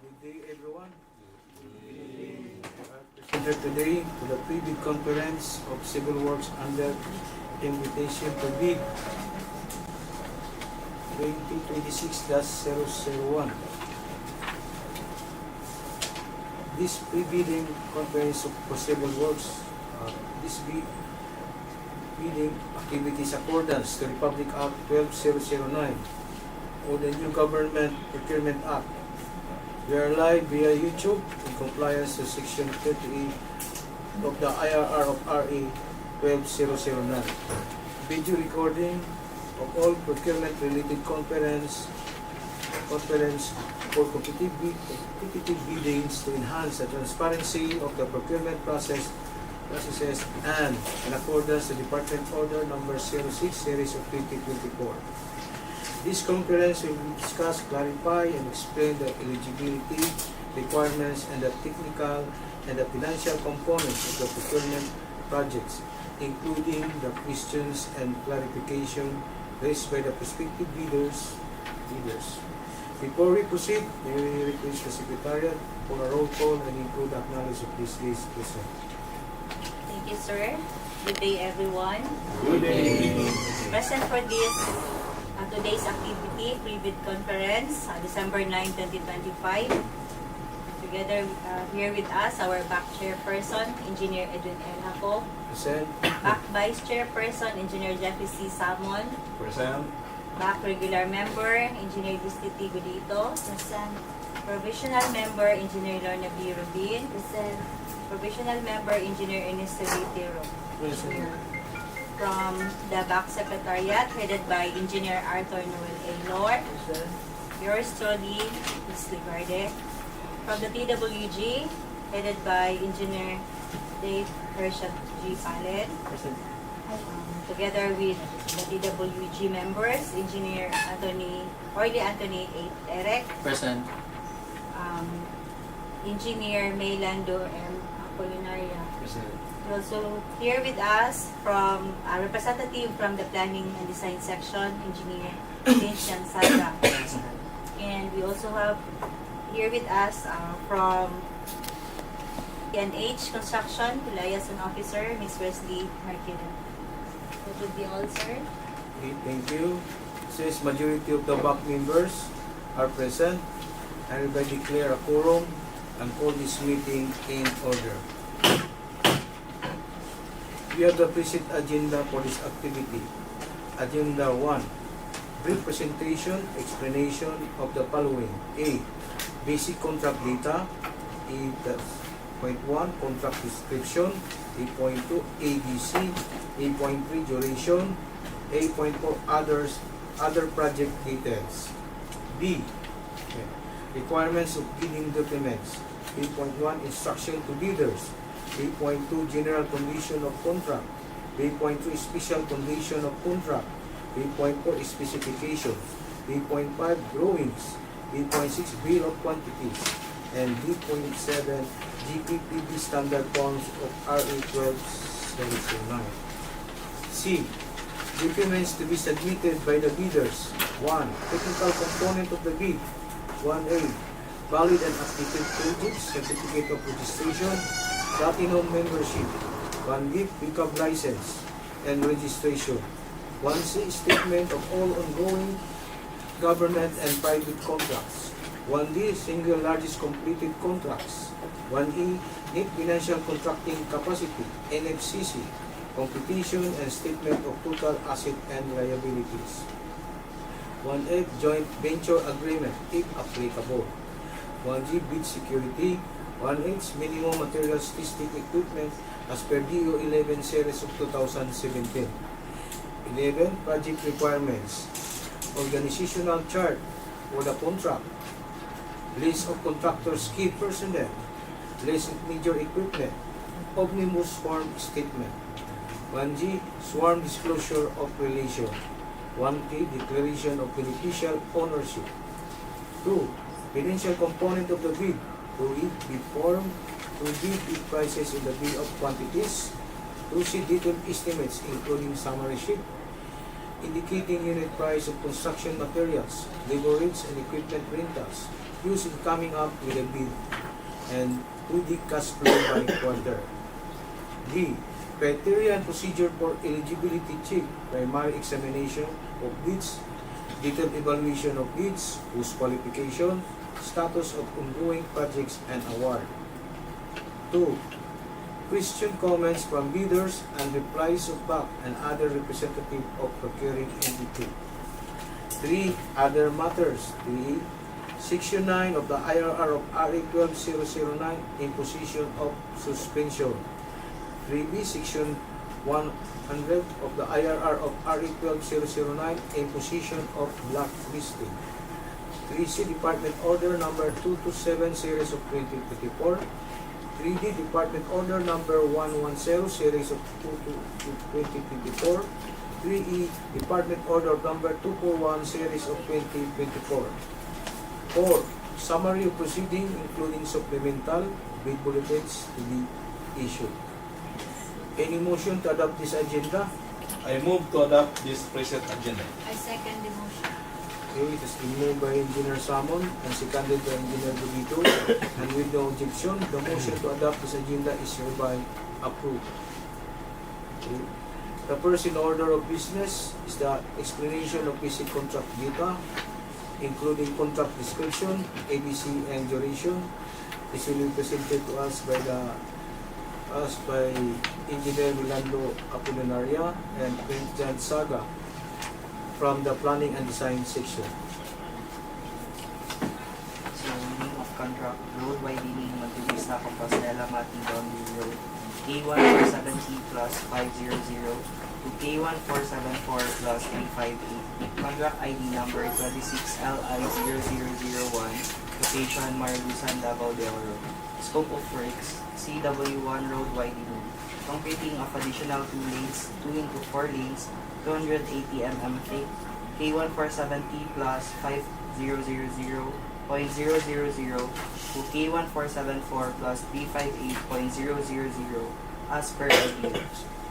Good day, everyone. We are presented today to the pre-bid conference of civil works under invitation to bid 2026-001. This pre-bidding conference for civil works, bidding activities accordance to Republic Act 12009 or the new Government Procurement Act. We are live via YouTube in compliance to Section 38 of the IRR of RA 12009. Video recording of all procurement-related conference for competitive biddings to enhance the transparency of the procurement processes and in accordance to Department Order Number 06 Series of 2024. This conference will discuss, clarify, and explain the eligibility requirements and the technical and the financial components of the procurement projects, including the questions and clarification raised by the prospective bidders. Before we proceed, may we request the Secretariat for a roll call and include acknowledge of this day's present. Thank you, sir. Good day, everyone. Good day. Present for this today's activity, pre-bid conference, December 9, 2025. Together here with us, our back chairperson, Engineer Edwin Elhaco. Present. Back vice chairperson, Engineer Jeffrey C. Salmon. Present. Back regular member, Engineer Distiti Godito. Present. Provisional member, Engineer Lorna B. Rubin. Present. Provisional member, Engineer Ernesto Vitero. Present. From the back secretariat, headed by Engineer Arthur Noel A. Lord. Yours truly, Ms. Ligarde. From the DWG, headed by Engineer Dave Hershot G. Palet. Together with the DWG members, Engineer Orly Anthony A. Derek. Present. Engineer Maylando M. Apolinaria. Present. Also here with us from a representative from the Planning and Design Section, Engineer Vincent Sara. And we also have here with us from PNH Construction, Liaison Officer, Ms. Wesley Marquina. That would be all, sir. Okay, thank you. Since majority of the back members are present, I hereby declare a quorum and call this meeting in order. We have the present agenda for this activity. Agenda 1. Brief presentation, explanation of the following. A. Basic contract data. A.1. Contract description. A.2. ABC. A.3. Duration. A.4. Other project details. B. Requirements of bidding documents. A.1. Instruction to bidders. B.2. General condition of contract. B.3. Special condition of contract. B.4. Specifications. B.5. Drawings. B.6. Bill of quantities. And B.7. GPPB standard forms of RA 12-09. C. Documents to be submitted by the bidders. 1. Technical component of the bid. 1A. Valid and updated projects, certificate of registration, platinum membership, 1B, pickup license and registration, 1C, statement of all ongoing government and private contracts, 1D, single largest completed contracts, 1E, net financial contracting capacity, NFCC, competition and statement of total asset and liabilities, 1F, joint venture agreement if applicable, 1G, bid security, 1H, minimum material statistic equipment as per DEO 11 series of 2017. 11. Project requirements. Organizational chart for the contract. List of contractors' key personnel. List of major equipment. Omnibus form statement. 1G, sworn disclosure of relation. 1K, declaration of beneficial ownership. 2. Financial component of the bid. To be formed to bid prices in the bill of quantities, to see detailed estimates including summary sheet, indicating unit price of construction materials, labor rates and equipment rentals, used in coming up with a bid, and 2D cash flow by quarter. D. Criteria and procedure for eligibility check, primary examination of bids, detailed evaluation of bids, whose qualification, status of ongoing projects, and award. 2. Question comments from bidders and replies of back and other representative of procuring entity. 3. Other matters. 3. Section 9 of the IRR of RA 12009, imposition of suspension. 3B, Section 100 of the IRR of RA 12009, imposition of blacklisting. 3C, Department Order Number 227, Series of 2024. 3D, Department Order Number 110, Series of 2024. 3E, Department Order Number 241, Series of 2024. 4. Summary of proceeding, including supplemental bid bulletins to be issued. Any motion to adopt this agenda? I move to adopt this present agenda. I second the motion. Okay, it has been moved by Engineer Salmon and seconded by Engineer Bugito. And with no objection, the motion to adopt this agenda is hereby approved. Okay. The first in order of business is the explanation of basic contract data, including contract description, ABC, and duration. This will be presented to us by Engineer Milando Apolinaria and Jan Saga from the Planning and Design section. So, name of contract, road Widening-Montevista-Compostela-Mati boundary road, K1470 plus 500 to K1474 plus 358. Contract ID number 26LI0001, location Maragusan, Davao de Oro. Scope of works, CW1 road widening, completing of additional 2 lanes, 2 into 4 lanes, 280 mm thick, K1470 plus 5000.000 to K1474 plus 358.000 as per idea.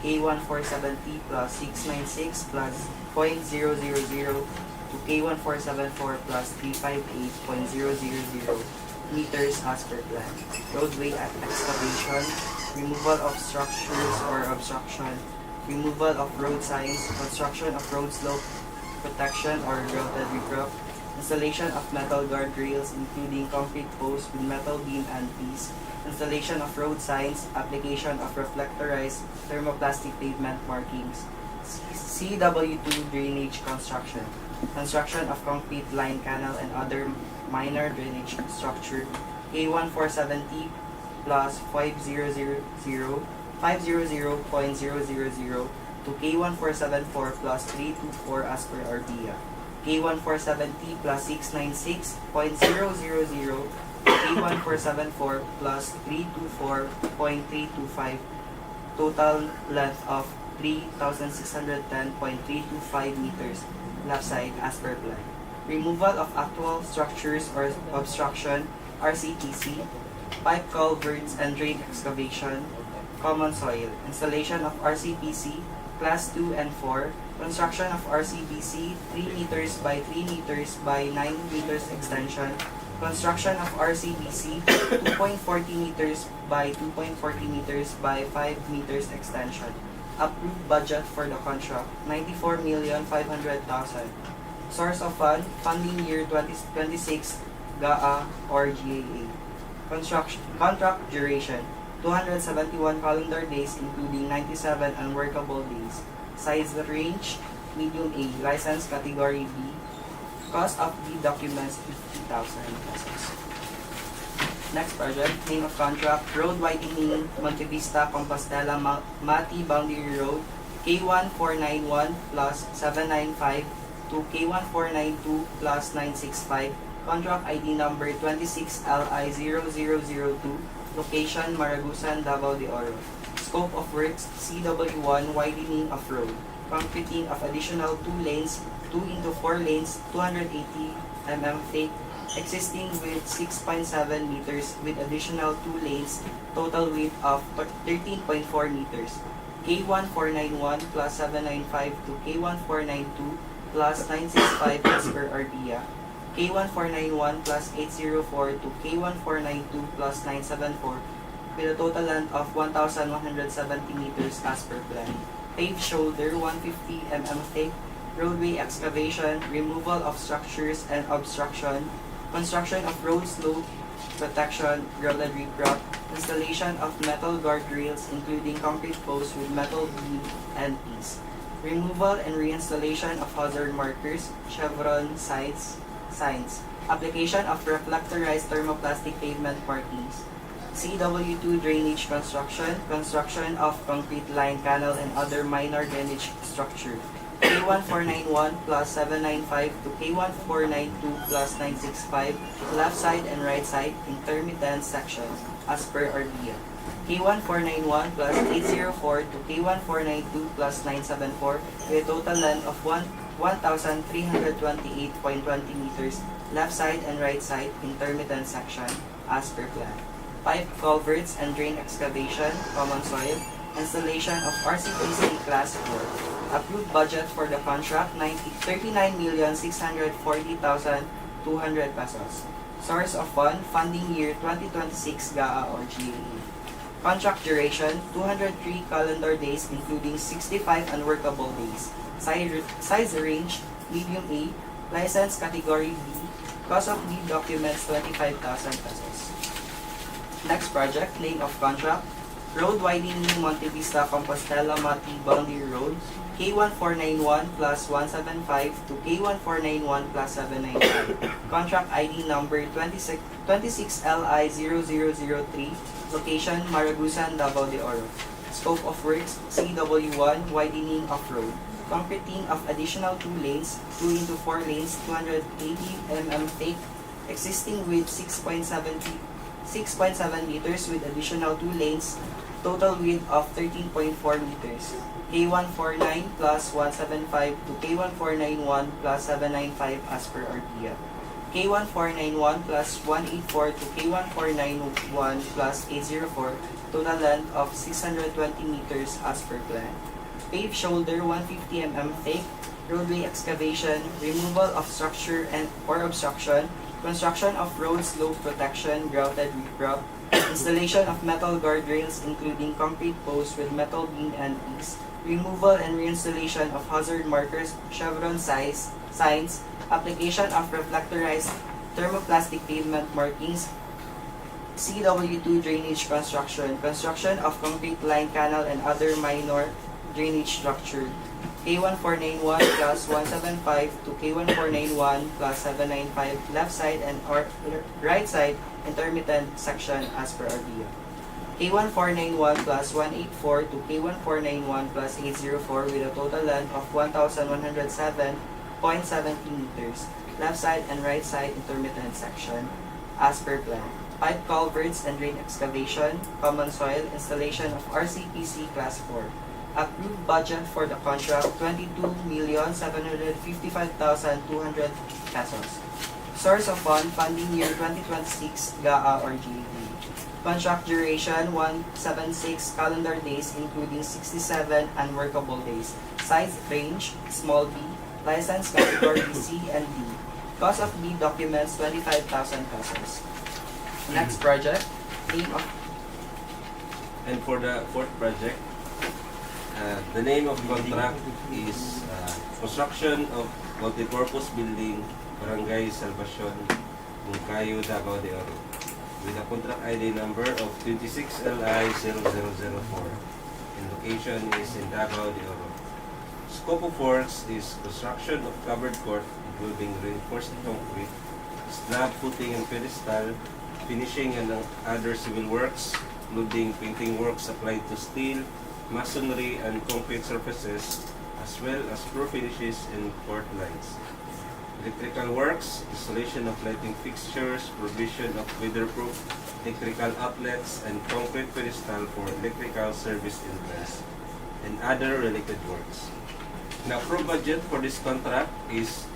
K1470 plus 696 plus 0.000 to K1474 plus 358.000 meters as per plan. Roadway excavation, removal of structures or obstruction, removal of road signs, construction of road slope protection or grouted riprap, installation of metal guardrails including concrete posts with metal beam and piece, installation of road signs, application of reflectorized thermoplastic pavement markings, CW2 drainage construction, construction of concrete line canal and other minor drainage structure, K1470 plus 500.000 to K1474 plus 324 as per RBIA. K1470 plus 696.000 K1474 plus 324.325, total length of 3,610.325 meters, left side as per plan. Removal of actual structures or obstruction, RCTC, pipe culverts and drain excavation, common soil, installation of RCPC, class 2 and 4, construction of RCBC, 3 meters by 3 meters by 9 meters extension, construction of RCBC, 2.40 meters by 2.40 meters by 5 meters extension. Approved budget for the contract, 94,500,000. Source of fund, funding year 2026, GAA or GAA. Construction, contract duration, 271 calendar days including 97 unworkable days. Size range, medium A, license category B. Cost of the documents, 50,000 pesos. Next project, name of contract, road Widening-Montevista-Compostela-Mati boundary road, K1491 plus 795 to K1492 plus 965, contract ID number 26LI0002, location Maragusan, Davao de Oro. Scope of works, CW1 widening of road, completing of additional 2 lanes, 2 into 4 lanes, 280 mm thick, existing with 6.7 meters with additional 2 lanes, total width of 13.4 meters. K1491 plus 795 to K1492 plus 965 as per RBIA. K1491 plus 804 to K1492 plus 974 with a total length of 1,170 meters as per plan. Paved shoulder 150 mm thick, roadway excavation, removal of structures and obstruction, construction of road slope protection, graded riprap, installation of metal guardrails including concrete posts with metal beam and piece, removal and reinstallation of hazard markers, chevron signs, application of reflectorized thermoplastic pavement markings, CW2 drainage construction, construction of concrete line canal and other minor drainage structure, K1491 plus 795 to K1492 plus 965, left side and right side intermittent sections as per RDA. K1491 plus 804 to K1492 plus 974 with a total length of 1,328.20 meters, left side and right side intermittent section as per plan. Pipe culverts and drain excavation, common soil, installation of RCPC Class 4. Approved budget for the contract, 39,640,200 pesos. Source of fund, funding year 2026 GAA or GAE. Contract duration, 203 calendar days including 65 unworkable days. Size range, medium A. License category B. Cost of lead documents, 25,000 pesos. Next project, name of contract, Road Widening-Montevista-Compostela-Mati Boundary Road, K1491 plus 175 to K1491 plus 795. Contract ID number 26LI0003, location Maragusan, Davao de Oro. Scope of works, CW1, widening of road. Concreting of additional 2 lanes, 2 into 4 lanes, 280 mm thick, existing width 6.7 meters with additional 2 lanes, total width of 13.4 meters. K149 plus 175 to K1491 plus 795 as per RDA. K1491 plus 184 to K1491 plus 804, total length of 620 meters as per plan. Paved shoulder 150 mm thick, roadway excavation, removal of structure and or obstruction, construction of road slope protection, grouted riprap, installation of metal guardrails including concrete posts with metal beam and piece, removal and reinstallation of hazard markers, chevron signs, application of reflectorized thermoplastic pavement markings, CW2 drainage construction, construction of concrete line canal and other minor drainage structure, K1491 plus 175 to K1491 plus 795, left side and or right side intermittent section as per RDA. K1491 plus 184 to K1491 plus 804 with a total length of 1,107.70 meters, left side and right side intermittent section as per plan. Pipe culverts and drain excavation, common soil, installation of RCPC Class 4. Approved budget for the contract, 22,755,200 pesos. Source of fund, funding year 2026 GAA or GAE. Contract duration, 176 calendar days including 67 unworkable days. Size range, small b. License category C and D. Cost of lead documents, 25,000 pesos. Next project, name of... And for the fourth project, the name of the contract is Construction of Multipurpose Building, Barangay Salvacion, Monkayo, Davao de Oro, with a contract ID number of 26LI0004, and location is in Davao de Oro. Scope of works is construction of covered court, including reinforced concrete, slab footing and pedestal, finishing and other civil works, including painting works applied to steel, masonry and concrete surfaces, as well as floor finishes and court lines. Electrical works, installation of lighting fixtures, provision of weatherproof electrical outlets and concrete pedestal for electrical service entrance, and other related works. The approved budget for this contract is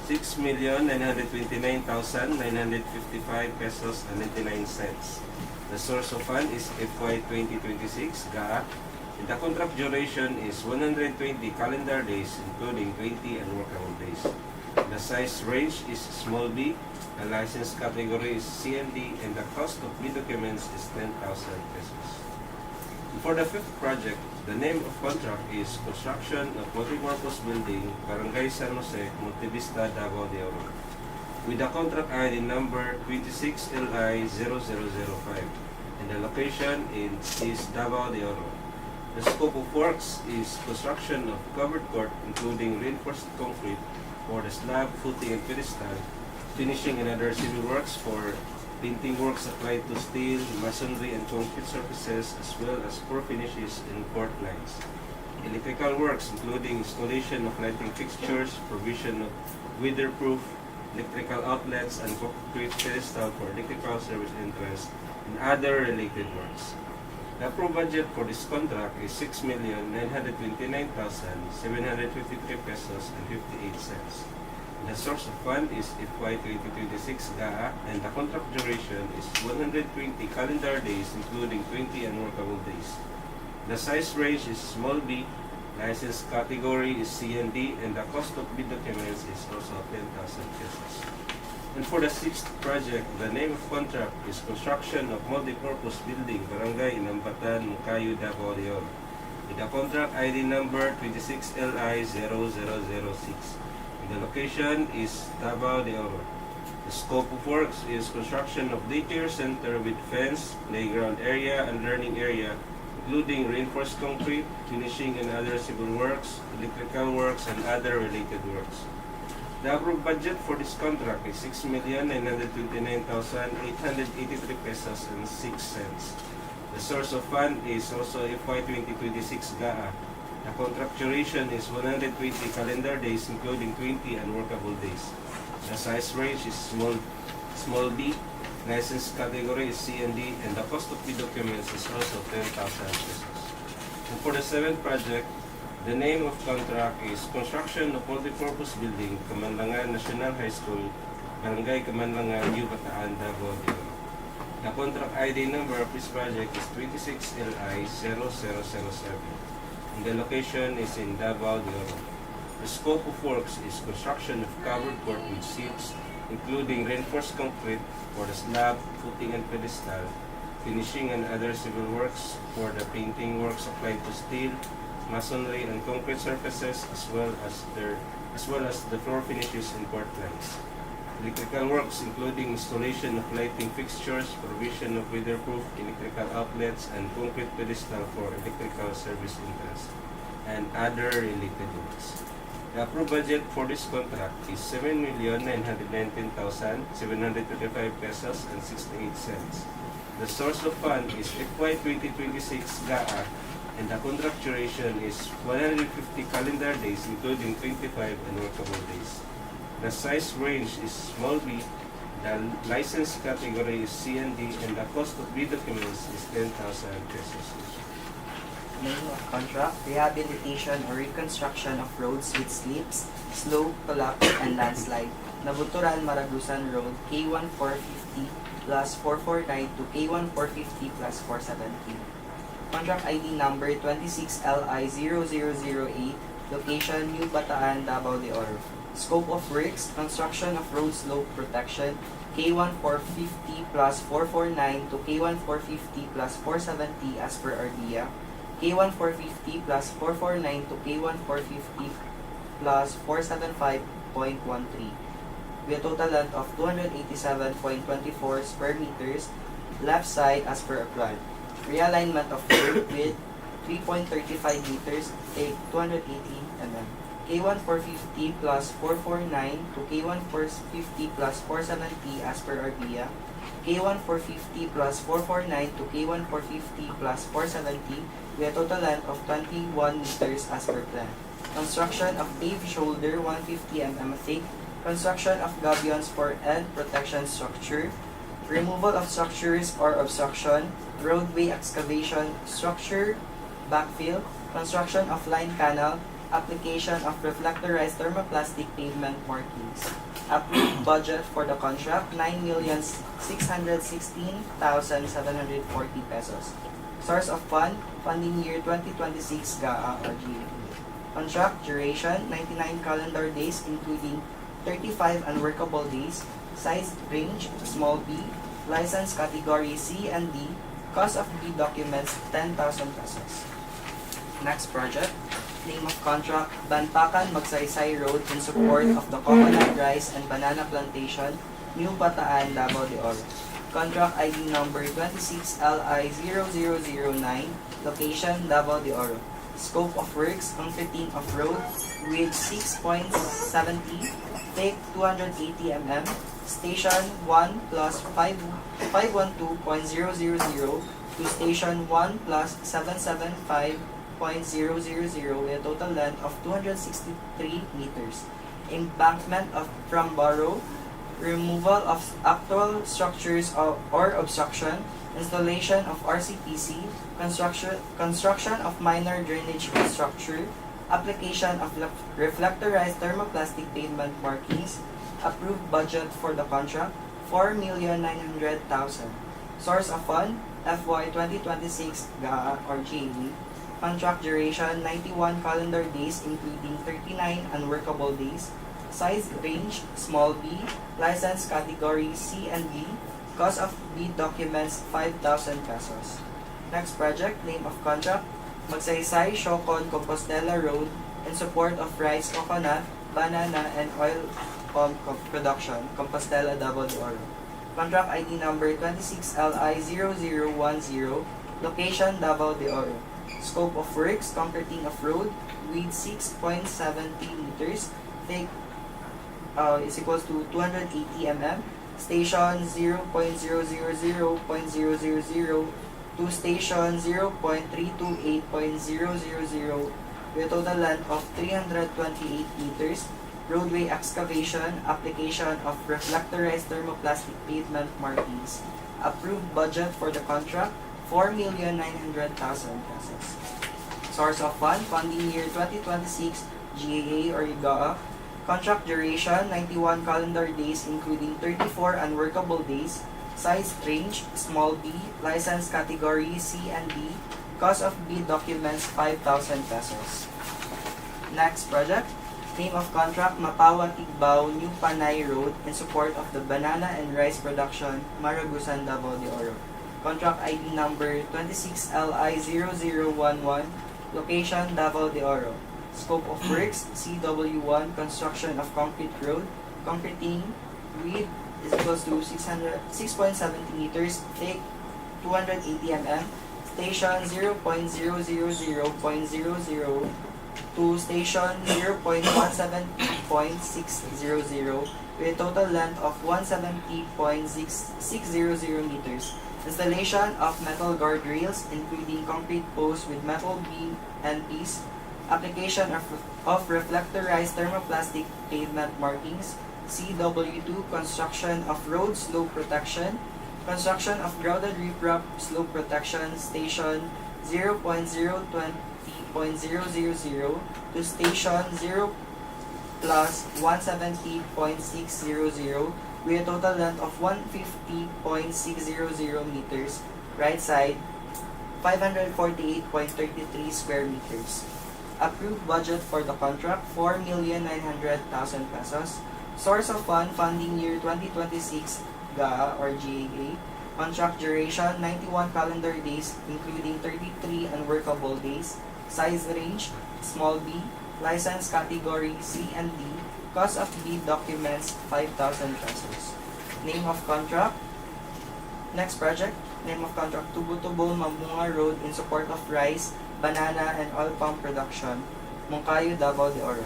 6,929,955 pesos and 99 cents. The source of fund is FY 2026 GAA. And the contract duration is 120 calendar days, including 20 unworkable days. The size range is small b, the license category is CND, and the cost of B documents is 10,000 pesos. For the fifth project, the name of contract is Construction of Multipurpose Building, Barangay San Jose, Montevista, Davao de Oro, with the contract ID number 26LI0005, and the location is Davao de Oro. The scope of works is construction of covered court, including reinforced concrete for the slab, footing, and pedestal, finishing and other civil works for painting works applied to steel, masonry, and concrete surfaces, as well as pour finishes and court lines. Electrical works, including installation of lighting fixtures, provision of weatherproof electrical outlets, and concrete pedestal for electrical service entrance, and other related works. The approved budget for this contract is 6,929,753 pesos and 58 cents. The source of fund is FY 2026 GAA, and the contract duration is 120 calendar days, including 20 unworkable days. The size range is small b, license category is CND, and the cost of bid documents is also 10,000 pesos. And for the sixth project, the name of contract is Construction of Multipurpose Building, Barangay Inambatan, Monkayo, Davao de Oro, with the contract ID number 26LI0006. The location is Davao de Oro. The scope of works is construction of daycare center with fence, playground area, and learning area, including reinforced concrete, finishing and other civil works, electrical works, and other related works. The approved budget for this contract is 6,929,883 pesos and 6 cents. The source of fund is also FY 2026 GAA. The contract duration is 120 calendar days, including 20 unworkable days. The size range is small b, license category is CND, and the cost of the documents is also 10,000 pesos. And for the seventh project, the name of contract is Construction of Multipurpose Building, Camanlangan National High School, Barangay Camanlangan, Bataan, Davao de Oro. The contract ID number of this project is 26LI0007, and the location is in Davao de Oro. The scope of works is construction of covered court with seats, including reinforced concrete for the slab, footing, and pedestal, finishing and other civil works for the painting works applied to steel, masonry, and concrete surfaces, as well as the floor finishes and court lines. Electrical works, including installation of lighting fixtures, provision of weatherproof electrical outlets, and concrete pedestal for electrical service entrance, and other related works. The approved budget for this contract is 7,919,725 pesos and 68 cents. The source of fund is FY 2026 GAA, and the contract duration is 150 calendar days, including 25 unworkable days. The size range is small b, the license category is CND, and the cost of B documents is 10,000 pesos. Name of contract, Rehabilitation or Reconstruction of Roads with Slips, Slope, Collapse, and Landslide. Nabunturan-Maragusan Road, K1450 plus 449 to K1450 plus 470. Contract ID number 26LI0008, location New Bataan, Davao de Oro. Scope of works, construction of road slope protection, K1450 plus 449 to K1450 plus 470 as per RDA, K1450 plus 449 to K1450 plus 475.13, with a total length of 287.24 square meters, left side as per a plan. Realignment of road with 3.35 meters, 280 mm. K1450 plus 449 to K1450 plus 470 as per RDA. K1450 plus 449 to K1450 plus 470 with a total length of 21 meters as per plan. Construction of paved shoulder 150 mm thick. Construction of gabions for end protection structure. Removal of structures or obstruction. Roadway excavation structure. Backfill. Construction of line canal. Application of reflectorized thermoplastic pavement markings. Approved budget for the contract, 9,616,740 pesos. Source of fund, funding year 2026 GAA or GAA. Contract duration, 99 calendar days, including 35 unworkable days. Size range, small b. License category C and D. Cost of B documents, 10,000 pesos. Next project. Name of contract, Banpakan Magsaysay Road in support of the coconut rice and banana plantation, New Bataan, Davao de Oro. Contract ID number 26LI0009, location Davao de Oro. Scope of works, concreting of road with 6.70, thick 280 mm, station 1 plus 512.000 to station 1 plus 775.000 with a total length of 263 meters. Embankment from borough, removal of actual structures or obstruction, installation of RCPC, construction of minor drainage structure, application of reflectorized thermoplastic pavement markings, approved budget for the contract, 4,900,000. Source of fund, FY 2026 GAA or GAE. Contract duration, 91 calendar days including 39 unworkable days. Size range, small b. License category C and D. Cost of B documents, 5,000 pesos. Next project, name of contract, Magsaysay Siocon Compostela Road in support of rice, coconut, banana, and oil palm production, Compostela, Davao de Oro. Contract ID number 26LI0010, location Davao de Oro. Scope of works, concreting of road with 6.70 meters, thick is equals to 280 mm, station 0.000.000 to station 0.328.000 with a total length of 328 meters. Roadway excavation, application of reflectorized thermoplastic pavement markings. Approved budget for the contract, 4,900,000 pesos. Source of fund, funding year 2026, GAA or GAA. Contract duration, 91 calendar days including 34 unworkable days. Size range, small b. License category C and D. Cost of B documents, 5,000 pesos. Next project. Name of contract, Mapawa Tigbao, New Panay Road in support of the banana and rice production, Maragusan, Davao de Oro. Contract ID number 26LI0011, location Davao de Oro. Scope of works, CW1, construction of concrete road, concreting width is equals to 6.70 meters, thick 280 mm, station 0.000.00 to station 0.17.600 with a total length of 170.600 meters. Installation of metal guardrails including concrete posts with metal beam and piece. Application of reflectorized thermoplastic pavement markings. CW2, construction of road slope protection. Construction of grounded riprap slope protection, station 0.020.000 to station 0 plus 170.600 with a total length of 150.600 meters. Right side, 548.33 square meters. Approved budget for the contract, 4,900,000 pesos. Source of fund, funding year 2026 GAA or GAA. Contract duration, 91 calendar days including 33 unworkable days. Size range, small b. License category C and D. Cost of B documents, 5,000 pesos. Name of contract. Next project. Name of contract, Tubo-Tubo, Mamunga Road in support of rice, banana, and oil palm production, Monkayo, Davao de Oro.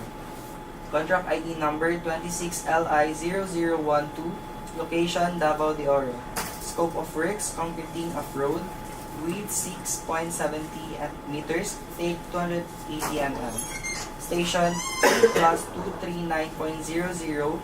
Contract ID number 26LI0012, location Davao de Oro. Scope of works, concreting of road, width 6.70 meters, thick 280 mm. Station 2 plus 239.00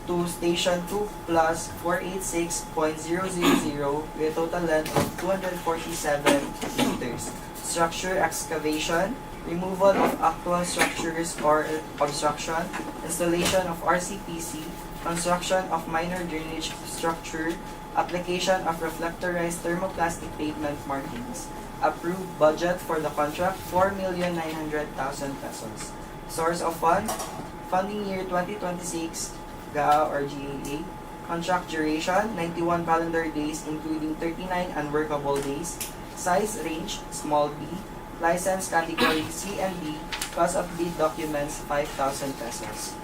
to station 2 plus 486.000 with a total length of 247 meters. Structure excavation, removal of actual structures or obstruction, installation of RCPC, construction of minor drainage structure, application of reflectorized thermoplastic pavement markings. Approved budget for the contract, 4,900,000 pesos. Source of fund, Funding year 2026, GAA or GAA. Contract duration, 91 calendar days including 39 unworkable days. Size range, small b. License category C and D. Cost of bid documents, 5,000 pesos.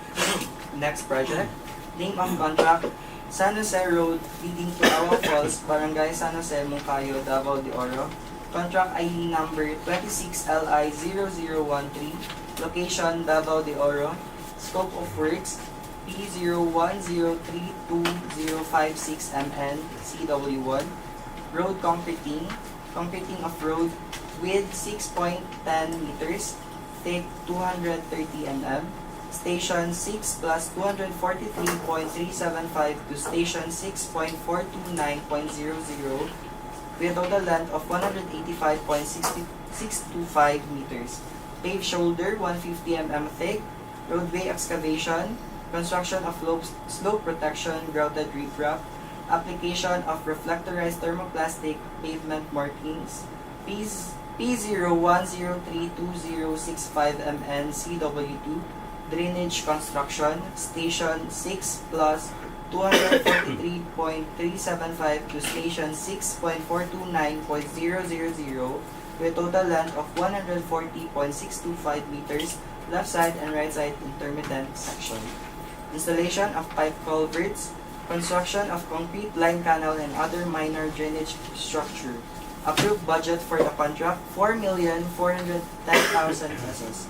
Next project. Name of contract, San Jose Road leading to Awang Falls, Barangay San Jose, Monkayo, Davao de Oro. Contract ID number 26LI0013. Location, Davao de Oro. Scope of works, P01032056 MN, CW1. Road concreting, concreting of road with 6.10 meters, thick 230 mm. Station 6 plus 243.375 to Station 6.429.00 with a total length of 185.625 meters. Paved shoulder 150 mm thick. Roadway excavation. Construction of slope protection, grouted riprap. Application of reflectorized thermoplastic pavement markings. P01032065 MN CW2. Drainage construction, Station 6 plus 243.375 to Station 6.429.000 with a total length of 140.625 meters, left side and right side intermittent section. Installation of pipe culverts, construction of concrete line canal and other minor drainage structure. Approved budget for the contract, 4,410,000 pesos.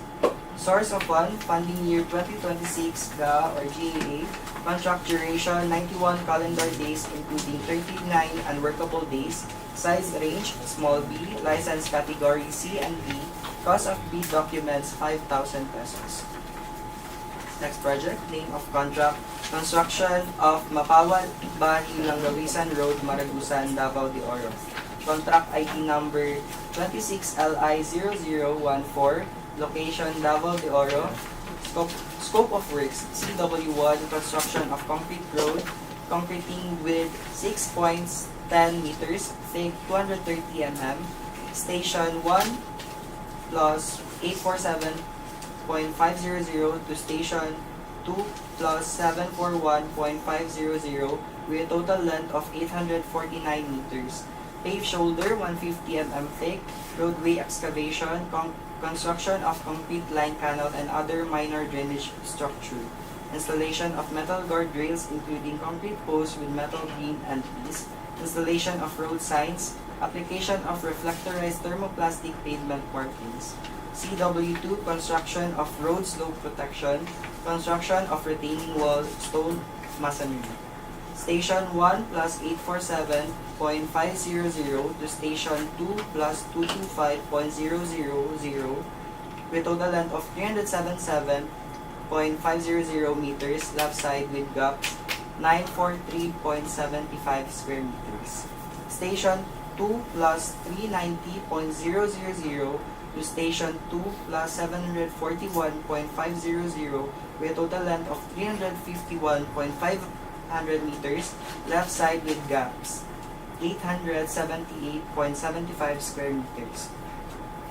Source of fund, funding year 2026, GAA or GAA. Contract duration, 91 calendar days including 39 unworkable days. Size range, small b. License category C and D. Cost of bid documents, 5,000 pesos. Next project, name of contract, construction of Mapawat-Bahi-Langawisan Road, Maragusan, Davao de Oro. Contract ID number 26LI0014. Location, Davao de Oro. Scope of works, CW1, construction of concrete road, concreting with 6.10 meters, thick 230 mm. Station 1 plus 847.500 to Station 2 plus 741.500 with a total length of 849 meters. Paved shoulder, 150 mm thick. Roadway excavation, construction of concrete line canal and other minor drainage structure. Installation of metal guardrails including concrete posts with metal beam and piece. Installation of road signs. Application of reflectorized thermoplastic pavement markings. CW2, construction of road slope protection. Construction of retaining wall stone masonry. Station 1 plus 847.500 to Station 2 plus 225.000 with total length of 377.500 meters, left side with gaps 943.75 square meters. Station 2 plus 390.000 to Station 2 plus 741.500 with a total length of 351.500 meters, left side with gaps 878.75 square meters.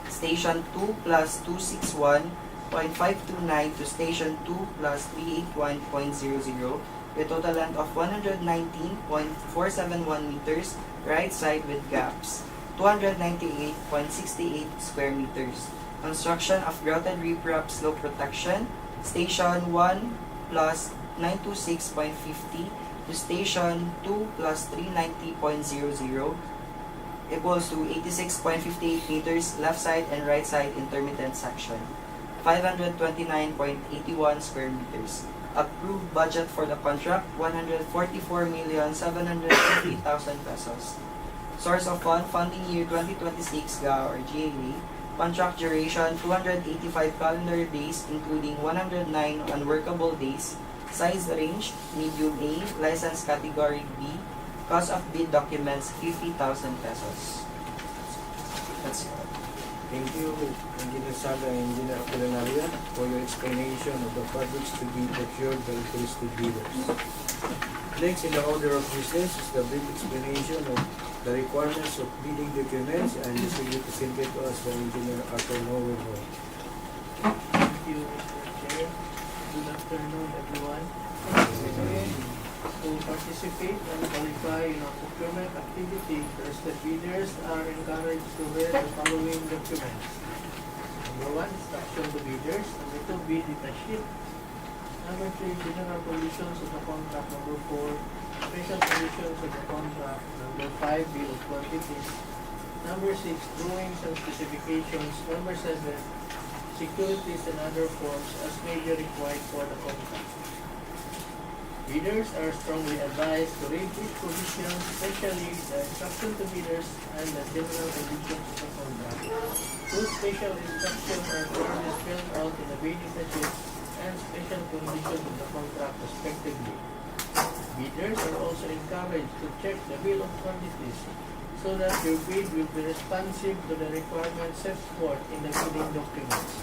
Station 2 plus 261.529 to Station 2 plus 381.00 with total length of 119.471 meters, right side with gaps 298.68 square meters. Construction of grouted riprap slope protection. Station 1 plus 926.50 to Station 2 plus 390.00 equals to 86.58 meters, left side and right side intermittent section. 529.81 square meters. Approved budget for the contract, 144,750,000 pesos. Source of fund, funding year 2026 GAA or GAA. Contract duration, 285 calendar days including 109 unworkable days. Size range, medium A. License category B. Cost of bid documents, 50,000 pesos. That's it. Thank you, Engineer Saga and Engineer Apolinaria, for your explanation of the projects to be procured by interested bidders. Next in the order of business is the brief explanation of the requirements of bidding documents, and this will be presented to us by Engineer Arthur Noel. Thank you, Mr. Chair. Good afternoon, everyone. To participate and qualify in a procurement activity, interested bidders are encouraged to read the following documents. Number 1, instruction to bidders. Number 2, bid data sheet. Number 3, general conditions of the contract. Number 4, special conditions of the contract. Number 5, bill of quantities. Number 6, drawings and specifications. Number 7, securities and other forms as may be required for the contract. Bidders are strongly advised to read each provision, especially the instruction to bidders and the general conditions of the contract. Two special instructions are clearly spelled out in the bidding sheet and special conditions of the contract respectively. Bidders are also encouraged to check the bill of quantities so that your bid will be responsive to the requirements set forth in the bidding documents.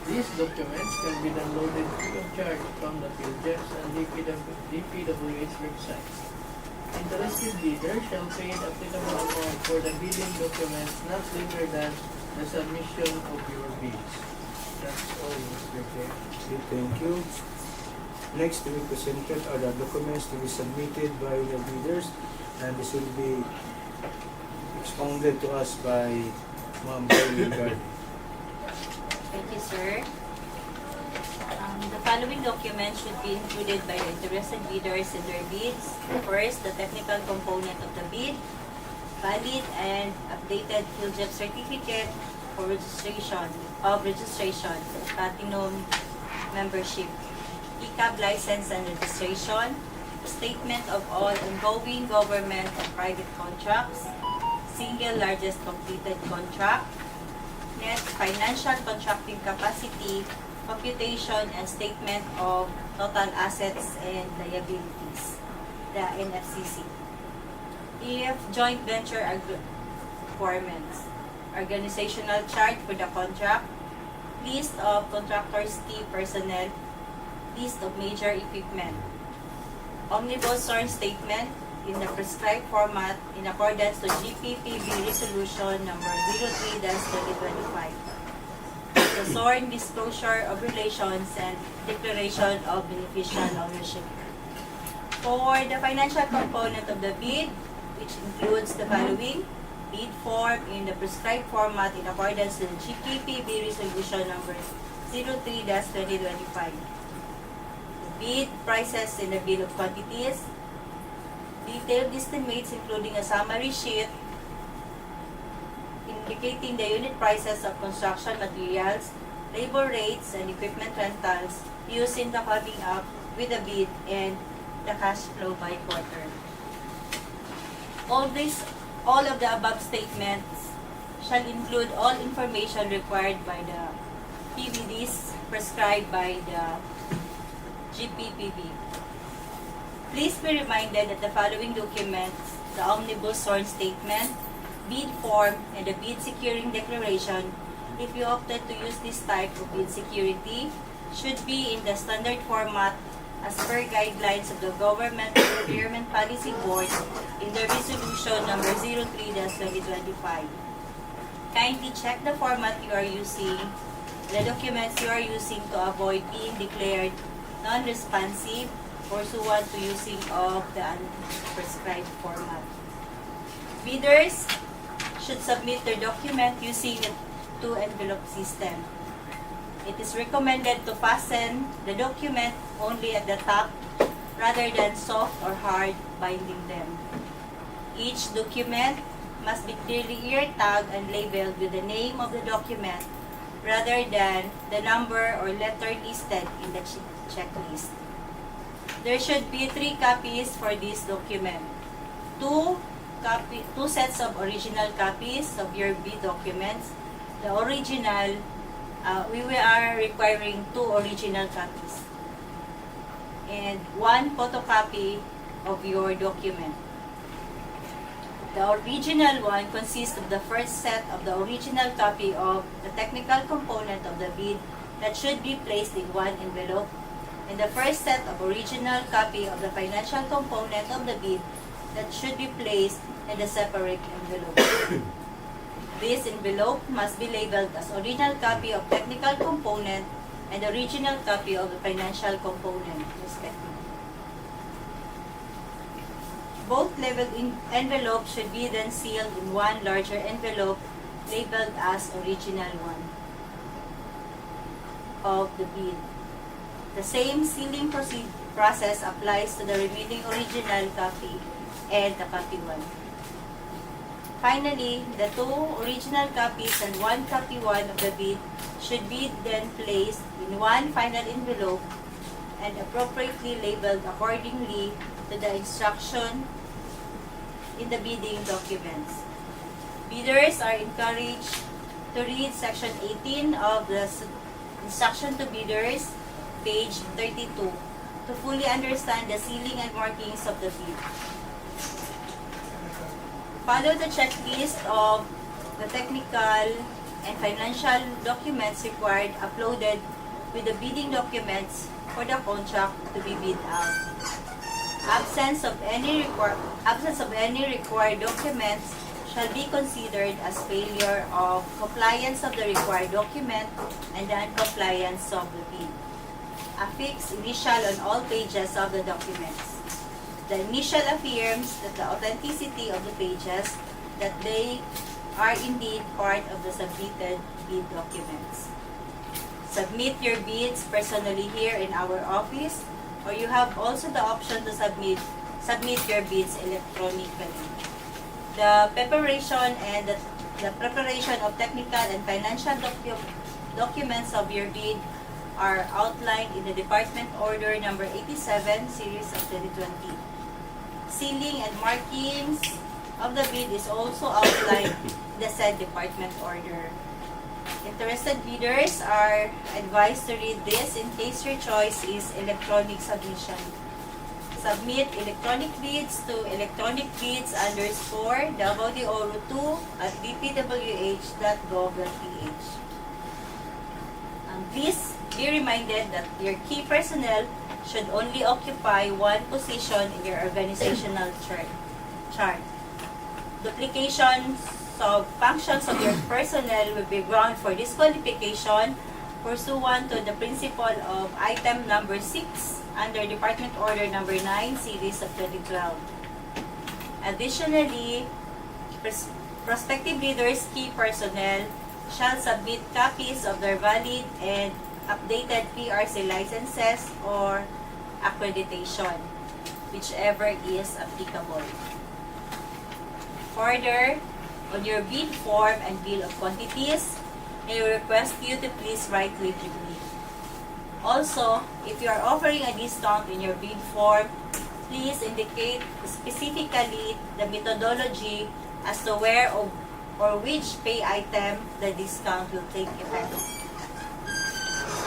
These documents can be downloaded free of charge from the PhilJets and DPWH websites. Interested bidders shall pay the applicable amount for the bidding documents not later than the submission of your bids. That's all, Mr. Chair. Okay, thank you. Next to be presented are the documents to be submitted by the bidders, and this will be expounded to us by Ma'am Bdry. Thank you, sir. The following documents should be included by the interested bidders in their bids. First, the technical component of the bid, valid and updated PhilJet certificate for registration, platinum membership, ECAB license and registration, statement of all ongoing government and private contracts, single largest completed contract, net financial contracting capacity, computation and statement of total assets and liabilities, the NFCC. If joint venture requirements, organizational chart for the contract, list of contractors' key personnel, list of major equipment, omnibus SORN statement in the prescribed format in accordance to GPPB Resolution number 03-2025. The SORN disclosure of relations and declaration of beneficial ownership. For the financial component of the bid, which includes the following: bid form in the prescribed format in accordance with GPPB Resolution number 03-2025. Bid prices in the bill of quantities, detailed estimates including a summary sheet indicating the unit prices of construction materials, labor rates, and equipment rentals used in the coming up with the bid, and the cash flow by quarter. All of the above statements shall include all information required by the PVDs prescribed by the GPPB. Please be reminded that the following documents, the Omnibus SORN Statement, bid form, and the bid securing declaration, if you opted to use this type of bid security, should be in the standard format as per guidelines of the Government Procurement Policy Board in the Resolution number 03-2025. Kindly check the format you are using, the documents you are using to avoid being declared non-responsive pursuant to using of the unprescribed format. Bidders should submit their document using a two-envelope system. It is recommended to fasten the document only at the top rather than soft or hard binding them. Each document must be clearly ear-tagged and labeled with the name of the document rather than the number or letter listed in the checklist. There should be 3 copies for this document. Two sets of original copies of your bid documents. The original, we are requiring 2 original copies. And 1 photocopy of your document. The original one consists of the first set of the original copy of the technical component of the bid that should be placed in 1 envelope, and the first set of original copy of the financial component of the bid that should be placed in the separate envelope. This envelope must be labeled as original copy of technical component and original copy of the financial component, respectively. Both labeled envelopes should be then sealed in one larger envelope labeled as original one of the bid. The same sealing process applies to the remaining original copy and the copy 1. Finally, the 2 original copies and 1 copy 1 of the bid should be then placed in one final envelope and appropriately labeled accordingly to the instruction in the bidding documents. Bidders are encouraged to read Section 18 of the Instruction to Bidders, page 32, to fully understand the sealing and markings of the bid. Follow the checklist of the technical and financial documents required uploaded with the bidding documents for the contract to be bid out. Absence of any required documents shall be considered as failure of compliance of the required document and non-compliance of the bid. Affix initial on all pages of the documents. The initial affirms that the authenticity of the pages, that they are indeed part of the submitted bid documents. Submit your bids personally here in our office, or you have also the option to submit your bids electronically. The preparation of technical and financial documents of your bid are outlined in the Department Order Number 87, Series of 2020. Sealing and markings of the bid is also outlined in the said Department Order. Interested bidders are advised to read this in case your choice is electronic submission. Submit electronic bids to electronicbids_Davao de Oro 2@dpwh.gov.ph. Please be reminded that your key personnel should only occupy one position in your organizational chart. Duplications of functions of your personnel will be ground for disqualification pursuant to the principle of item number 6 under Department Order Number 9, Series of 2012. Additionally, prospective bidders' key personnel shall submit copies of their valid and updated PRC licenses or accreditation, whichever is applicable. Further, on your bid form and bill of quantities, may request you to please write legibly. Also, if you are offering a discount in your bid form, please indicate specifically the methodology as to where or which pay item the discount will take effect.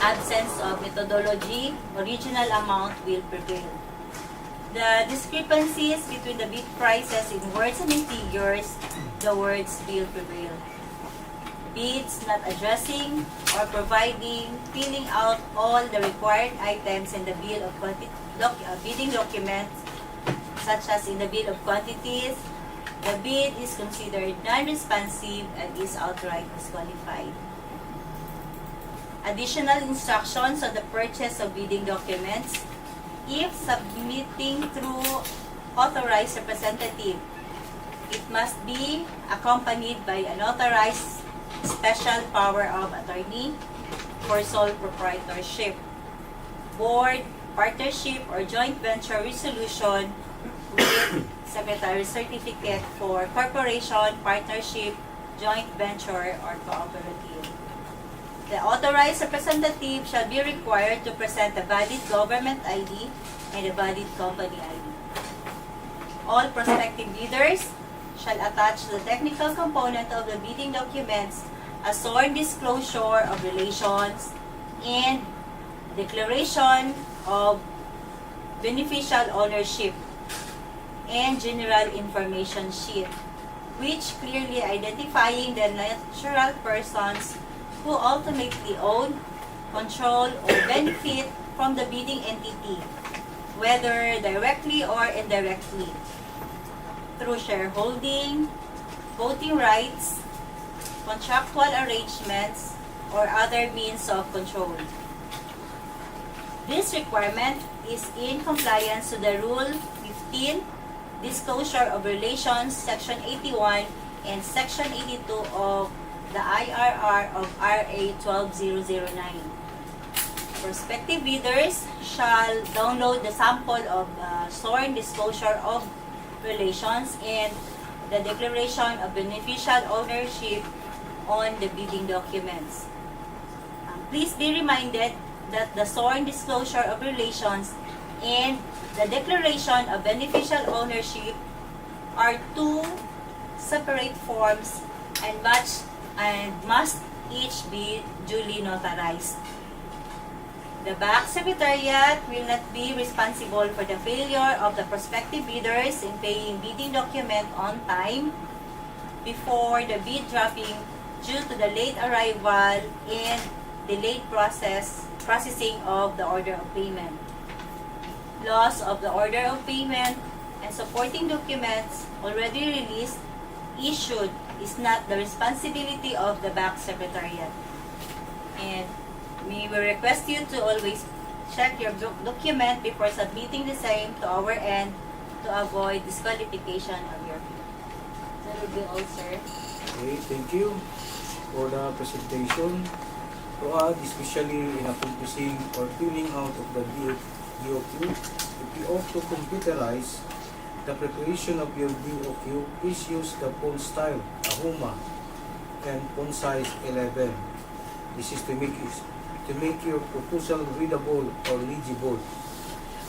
Absence of methodology, original amount will prevail. The discrepancies between the bid prices in words and in figures, the words will prevail. Bids not addressing or providing, filling out all the required items in the bill of bidding documents, such as in the bill of quantities, the bid is considered non-responsive and is outright disqualified. Additional instructions on the purchase of bidding documents. If submitting through authorized representative, it must be accompanied by an authorized special power of attorney for sole proprietorship, board, partnership, or joint venture resolution with Secretary's certificate for corporation, partnership, joint venture, or cooperative. The authorized representative shall be required to present a valid government ID and a valid company ID. All prospective bidders shall attach the technical component of the bidding documents a sworn disclosure of relations and declaration of beneficial ownership and general information sheet, which clearly identifying the natural persons who ultimately own, control, or benefit from the bidding entity, whether directly or indirectly, through shareholding, voting rights, contractual arrangements, or other means of control. This requirement is in compliance to the Rule 15, Disclosure of Relations, Section 81, and Section 82 of the IRR of RA 12009. Prospective bidders shall download the sample of sworn disclosure of relations and the declaration of beneficial ownership on the bidding documents. Please be reminded that the sworn disclosure of relations and the declaration of beneficial ownership are two separate forms and must each be duly notarized. The BAC Secretariat will not be responsible for the failure of the prospective bidders in paying bidding document on time before the bid dropping due to the late arrival and delayed processing of the order of payment. Loss of the order of payment and supporting documents already released, issued, is not the responsibility of the BAC Secretariat. And we will request you to always check your document before submitting the same to our end to avoid disqualification of your bid. That will be all, sir. Okay, thank you for the presentation. To add, especially in accomplishing or filling out of the DOQ, if you opt to computerize the preparation of your DOQ, please use the font style Ahuma and font size 11. This is to make your proposal readable or legible.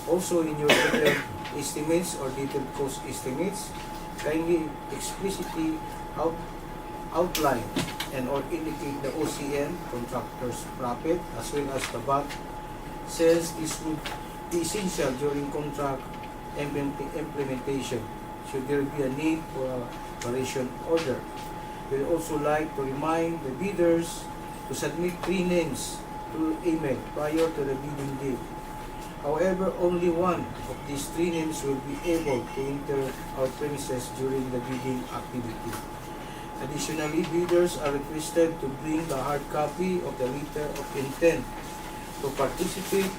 Also, in your detailed estimates or detailed cost estimates, kindly explicitly outline and or indicate the OCN, contractor's profit, as well as the VAT, since this would be essential during contract implementation should there be a need for a variation order. We would also like to remind the bidders to submit 3 names through email prior to the bidding date. However, only one of these 3 names will be able to enter our premises during the bidding activity. Additionally, bidders are requested to bring the hard copy of the letter of intent to participate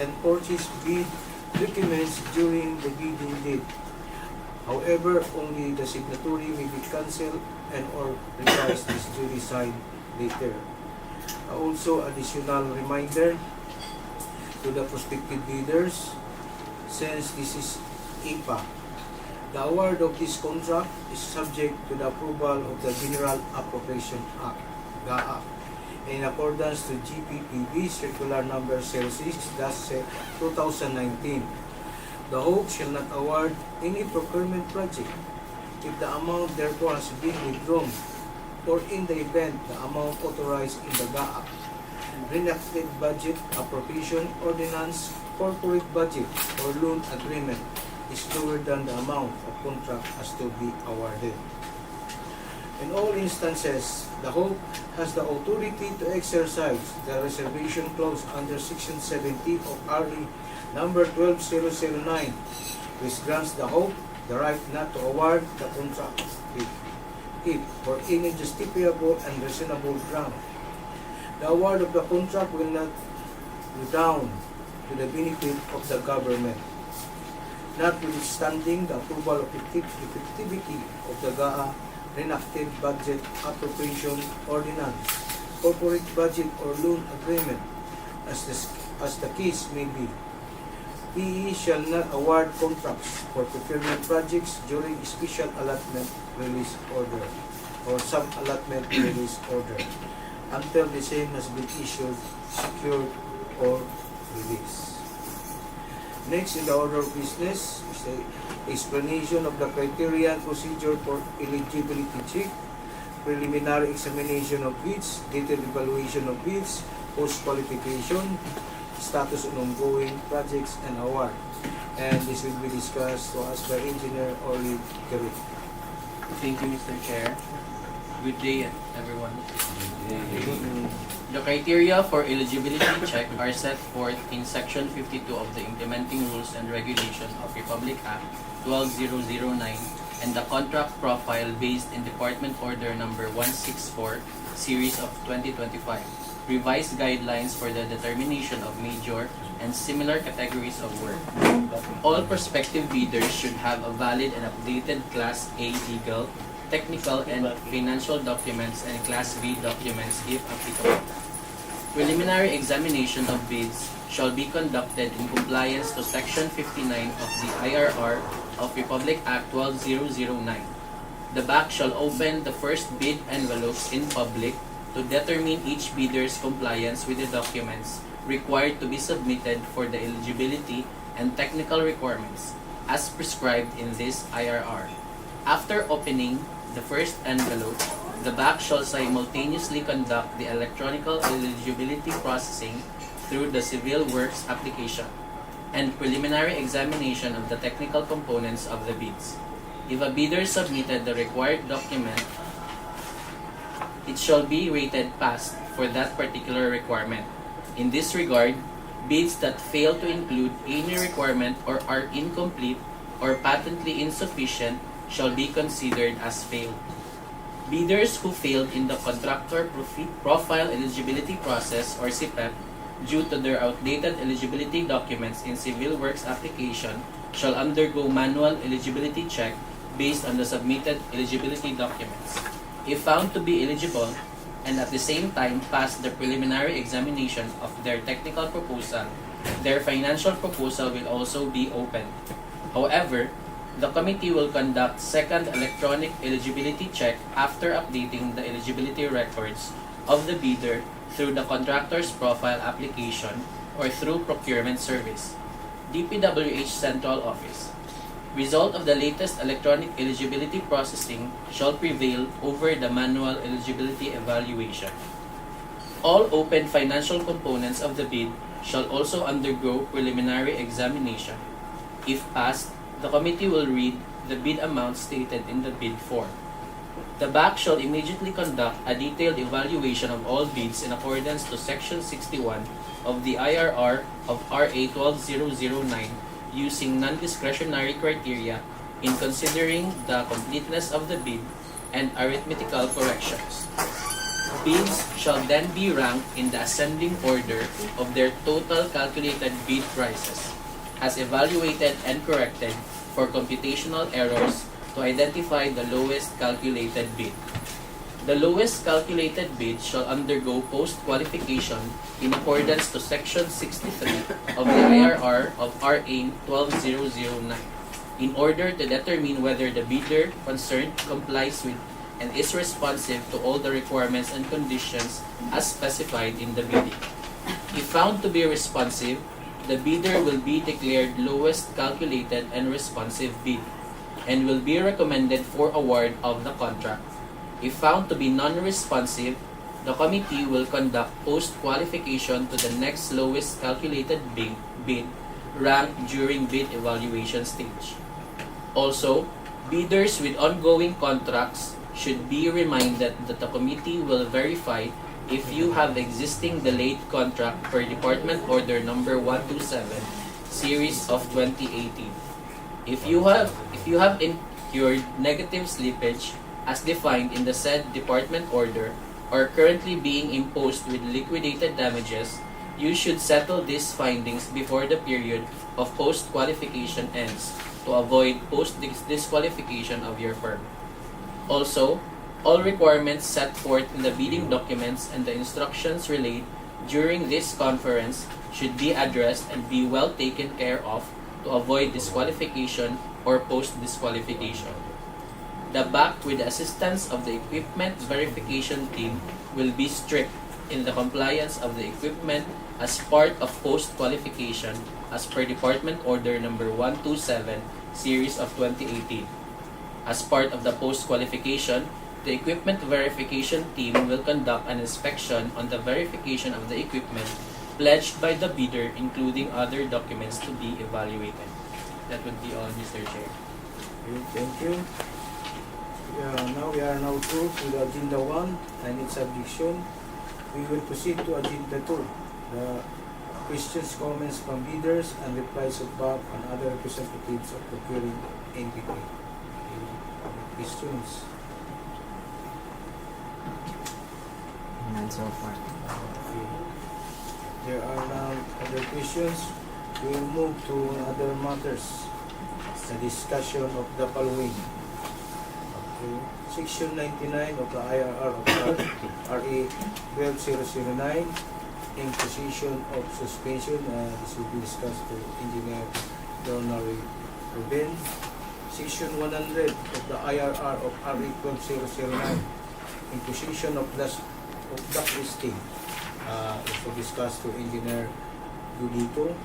and purchase bid documents during the bidding date. However, only the signatory may be cancelled and or revised this duly signed later. Also, additional reminder to the prospective bidders, since this is IPA, the award of this contract is subject to the approval of the General Appropriation Act, GAA, in accordance to GPPB Circular Number 06-2019. The Hope shall not award any procurement project if the amount therefore has been withdrawn, or in the event the amount authorized in the GAA, reenacted budget, appropriation ordinance, corporate budget, or loan agreement is lower than the amount of contract as to be awarded. In all instances, the Hope has the authority to exercise the reservation clause under Section 17 of RE number 12009, which grants the Hope the right not to award the contract if for any justifiable and reasonable ground. The award of the contract will not redound to the benefit of the government, notwithstanding the approval of effectivity of the GAA, reenacted budget, appropriation ordinance, corporate budget or loan agreement, as the case may be. PE shall not award contracts for procurement projects during special allotment release order or sub-allotment release order until the same has been issued, secured, or released. Next in the order of business is the explanation of the criteria and procedure for eligibility check, preliminary examination of bids, detailed evaluation of bids, post-qualification, status on ongoing projects, and award. And this will be discussed to us by Engineer Oli Keri. Thank you, Mr. Chair. Good day, everyone. The criteria for eligibility check are set forth in Section 52 of the Implementing Rules and Regulations of Republic Act 12009 and the contract profile based in Department Order Number 164 series of 2025. Revised guidelines for the determination of major and similar categories of work. All prospective bidders should have a valid and updated Class A legal, technical, and financial documents and Class B documents if applicable. Preliminary examination of bids shall be conducted in compliance to Section 59 of the IRR of Republic Act 12009. The BAC shall open the first bid envelopes in public to determine each bidder's compliance with the documents required to be submitted for the eligibility and technical requirements as prescribed in this IRR. After opening the first envelope, the BAC shall simultaneously conduct the electronical eligibility processing through the Civil Works application and preliminary examination of the technical components of the bids. If a bidder submitted the required document, it shall be rated passed for that particular requirement. In this regard, bids that fail to include any requirement or are incomplete or patently insufficient shall be considered as failed. Bidders who failed in the Contractor Profile Eligibility Process or CPEP due to their outdated eligibility documents in Civil Works application shall undergo manual eligibility check based on the submitted eligibility documents. If found to be eligible and at the same time pass the preliminary examination of their technical proposal, their financial proposal will also be opened. However, the committee will conduct second electronic eligibility check after updating the eligibility records of the bidder through the contractor's profile application or through procurement service. DPWH Central Office. Result of the latest electronic eligibility processing shall prevail over the manual eligibility evaluation. All open financial components of the bid shall also undergo preliminary examination. If passed, the committee will read the bid amount stated in the bid form. The BAC shall immediately conduct a detailed evaluation of all bids in accordance to Section 61 of the IRR of RA 12009 using non-discretionary criteria in considering the completeness of the bid and arithmetical corrections. Bids shall then be ranked in the ascending order of their total calculated bid prices, as evaluated and corrected for computational errors to identify the lowest calculated bid. The lowest calculated bid shall undergo post-qualification in accordance to Section 63 of the IRR of RA 12009 in order to determine whether the bidder concerned complies with and is responsive to all the requirements and conditions as specified in the bidding. If found to be responsive, the bidder will be declared lowest calculated and responsive bid and will be recommended for award of the contract. If found to be non-responsive, the committee will conduct post-qualification to the next lowest calculated bid ranked during bid evaluation stage. Also, bidders with ongoing contracts should be reminded that the committee will verify if you have existing delayed contract per Department Order Number 127, Series of 2018. If you have incurred negative slippage as defined in the said department order or currently being imposed with liquidated damages, you should settle these findings before the period of post-qualification ends to avoid post-disqualification of your firm. Also, all requirements set forth in the bidding documents and the instructions relayed during this conference should be addressed and be well taken care of to avoid disqualification or post-disqualification. The BAC, with the assistance of the equipment verification team, will be strict in the compliance of the equipment as part of post-qualification as per Department Order Number 127, Series of 2018. As part of the post-qualification, the equipment verification team will conduct an inspection on the verification of the equipment pledged by the bidder, including other documents to be evaluated. That would be all, Mr. Chair. Okay, thank you. Now we are through to the Agenda 1 and its subjection. We will proceed to Agenda 2. The questions, comments from bidders, and replies of BAC and other representatives of procuring entity. Questions? None so far. Okay. There are now other questions. We will move to other matters. The discussion of the following. Okay. Section 99 of the IRR of RA 12009, imposition of suspension. This will be discussed to Engineer Leonard Ruben. Section 100 of the IRR of RA 12009, imposition of blacklisting. Also discussed to Engineer Julito,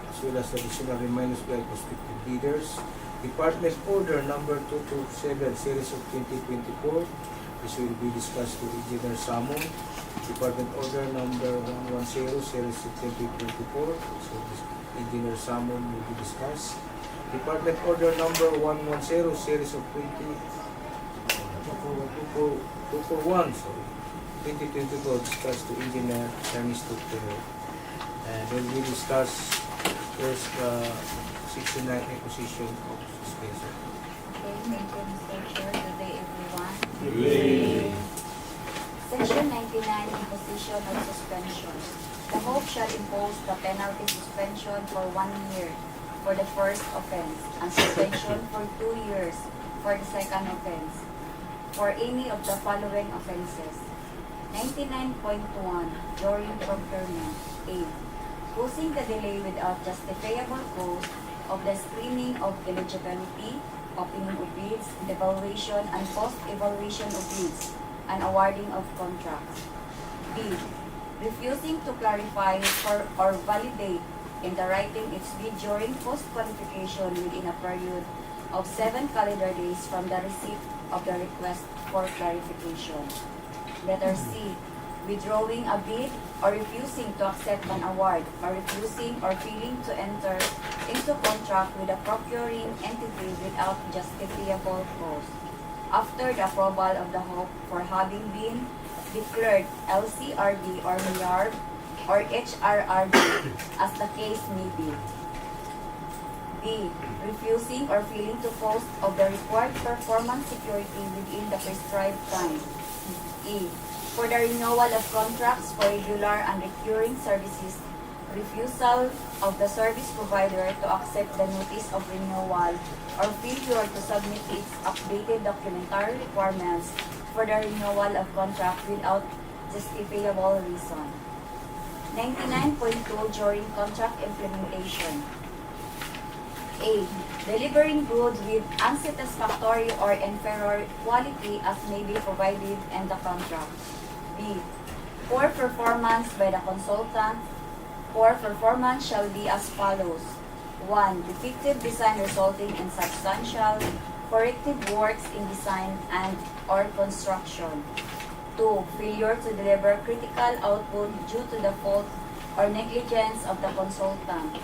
as well as additional reminders by prospective bidders. Department Order number 227 series of 2024. This will be discussed to Engineer Samon. Department Order number 110 series of 2024. So Engineer Samon will be discussed. Department Order number 110 series of 241. So 2024 discussed to Engineer Chinese Tutor. And then we discuss first Section 9 acquisition of suspension. Okay, thank you, Mr. Chair. Good day, everyone. Good day. Section 99, imposition of suspension. The Hope shall impose the penalty suspension for 1 year for the first offense and suspension for 2 years for the second offense for any of the following offenses. 99.1 during procurement. A. Causing the delay without justifiable cause of the screening of eligibility, opening of bids, evaluation and post-evaluation of bids, and awarding of contracts. B. Refusing to clarify or validate in the writing its bid during post-qualification within a period of 7 calendar days from the receipt of the request for clarification. Letter C. Withdrawing a bid or refusing to accept an award or refusing or failing to enter into contract with a procuring entity without justifiable cause. After the approval of the Hope for having been declared LCRD or MIARB or HRRD as the case may be. B. Refusing or failing to post of the required performance security within the prescribed time. E. For the renewal of contracts for regular and recurring services, refusal of the service provider to accept the notice of renewal or failure to submit its updated documentary requirements for the renewal of contract without justifiable reason. 99.2 during contract implementation. A. Delivering goods with unsatisfactory or inferior quality as may be provided in the contract. B. Poor performance by the consultant. Poor performance shall be as follows. 1. Defective design resulting in substantial corrective works in design and or construction. 2. Failure to deliver critical output due to the fault or negligence of the consultant.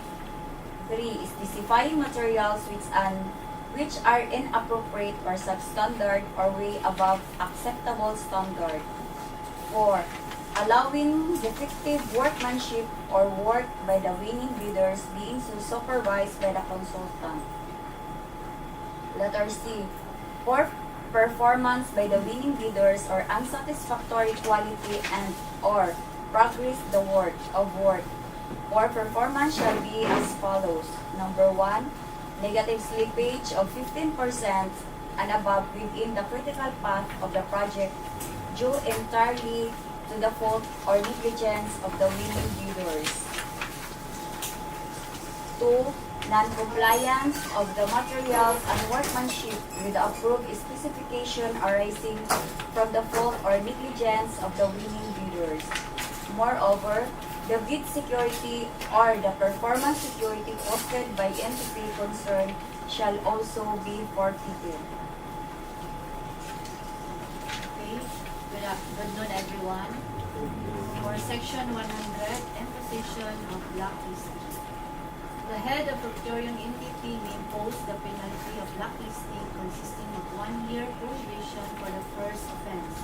3. Specifying materials which are inappropriate or substandard or way above acceptable standard. 4. Allowing defective workmanship or work by the winning bidders being supervised by the consultant. Letter C. Poor performance by the winning bidders or unsatisfactory quality and or progress the work. Poor performance shall be as follows. Number 1. Negative slippage of 15% and above within the critical path of the project due entirely to the fault or negligence of the winning bidders. 2. Non-compliance of the materials and workmanship with the approved specification arising from the fault or negligence of the winning bidders. Moreover, the bid security or the performance security posted by entity concerned shall also be forfeited. Okay, good noon everyone. For section 100, imposition of blacklisting. The head of procuring entity may impose the penalty of blacklisting consisting of 1 year prohibition for the first offense,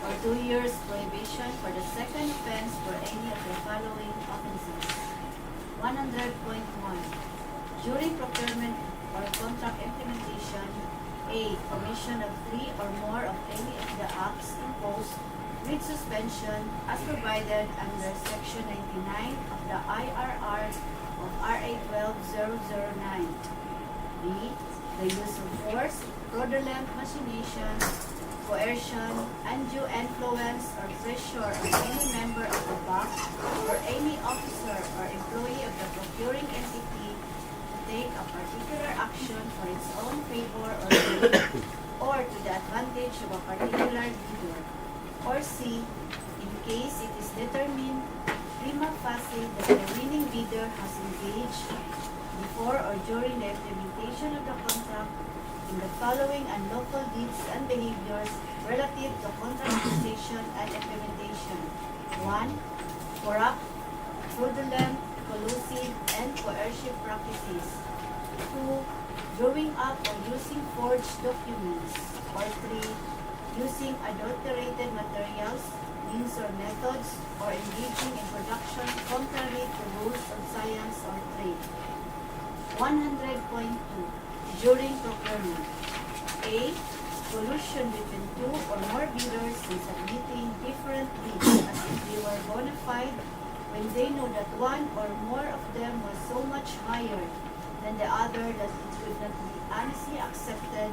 or 2 years prohibition for the second offense for any of the following offenses. 100.1. During procurement or contract implementation, A. Commission of 3 or more of any of the acts imposed with suspension as provided under Section 99 of the IRR of RA 12009. B. The use of force, fraudulent machination, coercion, undue influence, or pressure on any member of the bank or any officer or employee of the procuring entity to take a particular action for its own favor or gain, or to the advantage of a particular bidder. Or C. In case it is determined prima facie that the winning bidder has engaged before or during the implementation of the contract in the following unlawful deeds and behaviors relative to contract negotiation and implementation. 1. Corrupt, fraudulent, collusive, and coercive practices. 2. Drawing up or using forged documents. Or 3. Using adulterated materials, means or methods, or engaging in production contrary to rules of science or trade. 100.2. During procurement. A. Collusion between two or more bidders in submitting different bids as if they were bona fide when they know that one or more of them was so much higher than the other that it could not be honestly accepted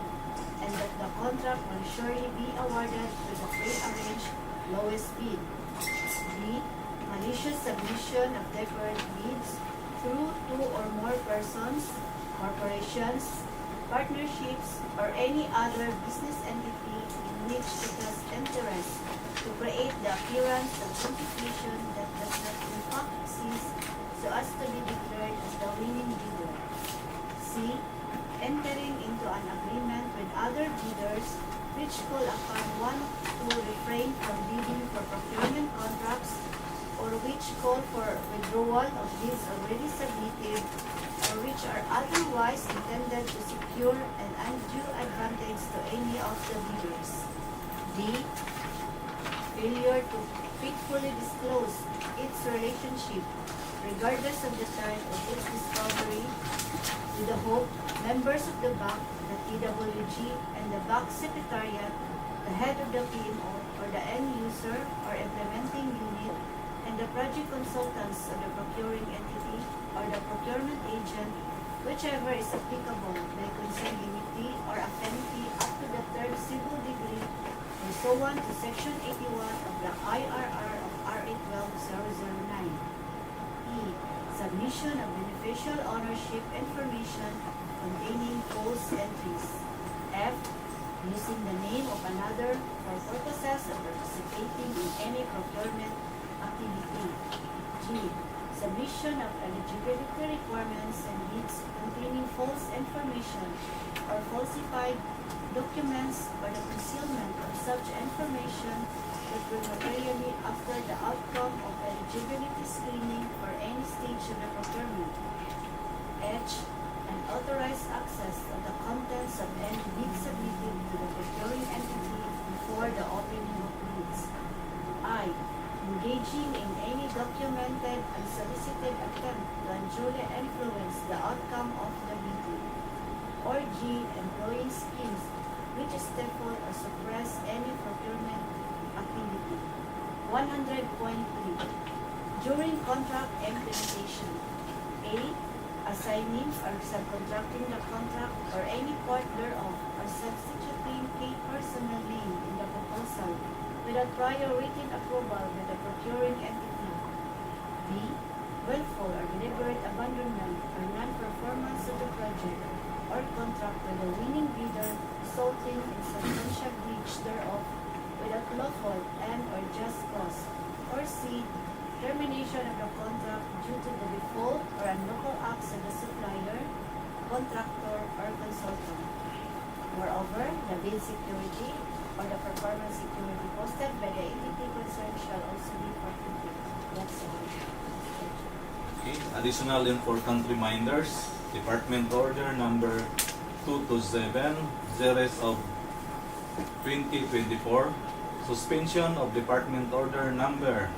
and that the contract will surely be awarded to the pre-arranged lowest bid. B. Malicious submission of different bids through two or more persons, corporations, partnerships, or any other business entity in which it has interest to create the appearance of competition that does not in fact exist so as to be declared as the winning bidder. C. Entering into an agreement with other bidders which call upon one to refrain from bidding for procurement contracts or which call for withdrawal of bids already submitted or which are otherwise intended to secure an undue advantage to any of the bidders. D. Failure to faithfully disclose its relationship, regardless of the time of its discovery, with the hope members of the bank, the TWG, and the bank secretariat, the head of the PMO, or the end user or implementing unit, and the project consultants of the procuring entity or the procurement agent, whichever is applicable, may concern unity or affinity up to the third civil degree, pursuant to Section 81 of the IRR of RA 12009. E. Submission of beneficial ownership information containing false entries. F. Using the name of another for purposes of participating in any procurement activity. G. Submission of eligibility requirements and bids containing false information or falsified documents or the concealment of such information that will materially alter the outcome of eligibility screening for any stage of the procurement. H. Unauthorized access of the contents of any bid submitted to the procuring entity before the opening of bids. I. Engaging in any documented unsolicited attempt to unduly influence the outcome of the bidding. Or G. Employing schemes which stifle or suppress any procurement activity. 100.3. During contract implementation. A. Assigning or subcontracting the contract or any part thereof or substituting a personal name in the proposal without prior written approval by the procuring entity. B. Willful or deliberate abandonment or non-performance of the project or contract by the winning bidder resulting in substantial breach thereof without lawful and or just cause. Or C. Termination of the contract due to the default or unlawful acts of the supplier, contractor, or consultant. Moreover, the bid security or the performance security posted by the entity concerned shall also be forfeited. That's all. Okay. Additional important reminders. Department Order Number 227, series of 2024. Suspension of Department Order Number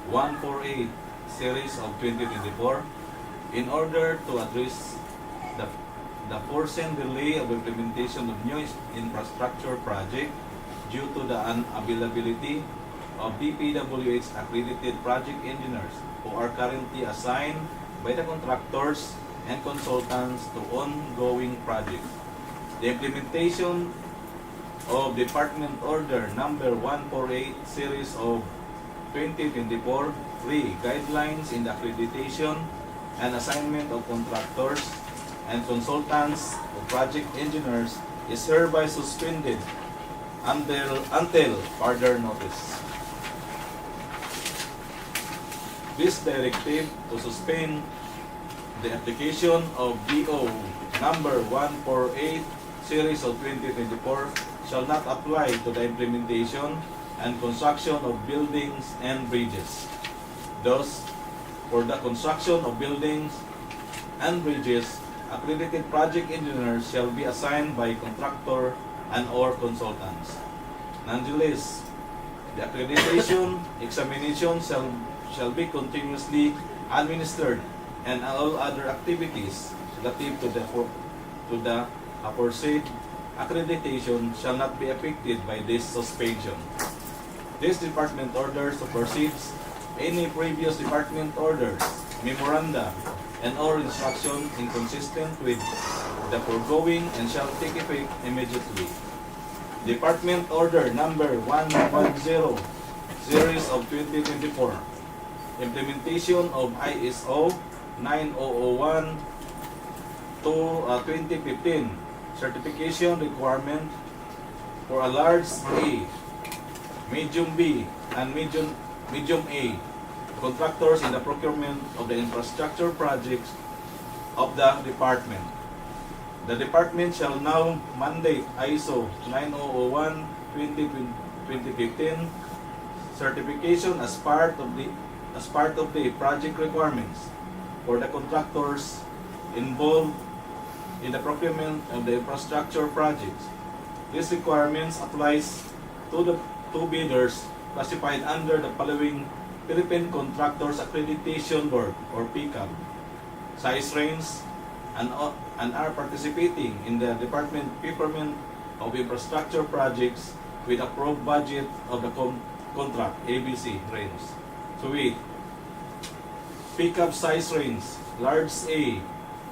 148, series of 2024, in order to address the forcing delay of implementation of new infrastructure project due to the unavailability of DPWH accredited project engineers who are currently assigned by the contractors and consultants to ongoing projects. The implementation of Department Order Number 148 Series of 2024 Guidelines in the Accreditation and Assignment of Contractors and Consultants of Project Engineers is hereby suspended until further notice. This directive to suspend the application of DEO number 148 series of 2024 shall not apply to the implementation and construction of buildings and bridges. Thus, for the construction of buildings and bridges, accredited project engineers shall be assigned by contractor and or consultants. Nonetheless, the accreditation examination shall be continuously administered, and all other activities relative to the aforesaid accreditation shall not be affected by this suspension. This department order supersedes any previous department orders, memoranda, and or instruction inconsistent with the foregoing and shall take effect immediately. Department Order Number 110 Series of 2024 Implementation of ISO 9001 to 2015 Certification Requirement for a large A, medium B, and medium A contractors in the procurement of the infrastructure projects of the department. The department shall now mandate ISO 9001:2015 certification as part of the project requirements for the contractors involved in the procurement of the infrastructure projects. These requirements applies to the two bidders classified under the following Philippine Contractors Accreditation Board or PCAB size range and are participating in the department procurement of infrastructure projects with approved budget of the contract ABC range. So with PCAB size range, large A,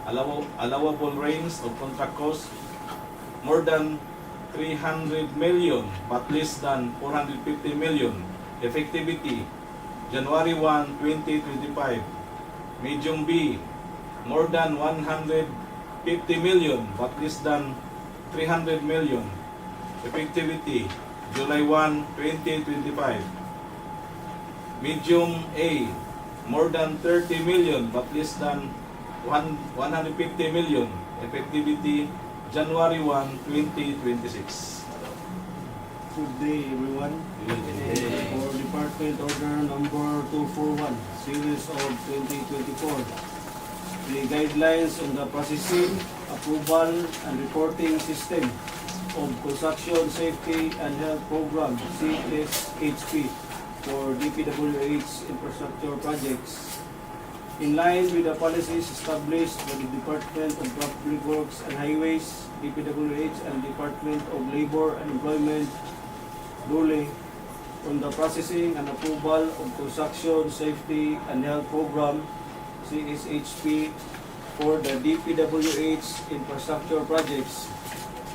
allowable range of contract cost more than 300 million but less than 450 million. Effectivity January 1, 2025. Medium B, more than 150 million but less than 300 million. Effectivity July 1, 2025. Medium A, more than 30 million but less than 150 million. Effectivity January 1, 2026. Good day, everyone. For Department Order Number 241, Series of 2024, the guidelines on the processing, approval, and reporting system of Construction Safety and Health Program (CSHP) for DPWH infrastructure projects. In line with the policies established by the Department of Public Works and Highways, DPWH, and Department of Labor and Employment, DOLE, on the processing and approval of Construction Safety and Health Program (CSHP) for the DPWH infrastructure projects.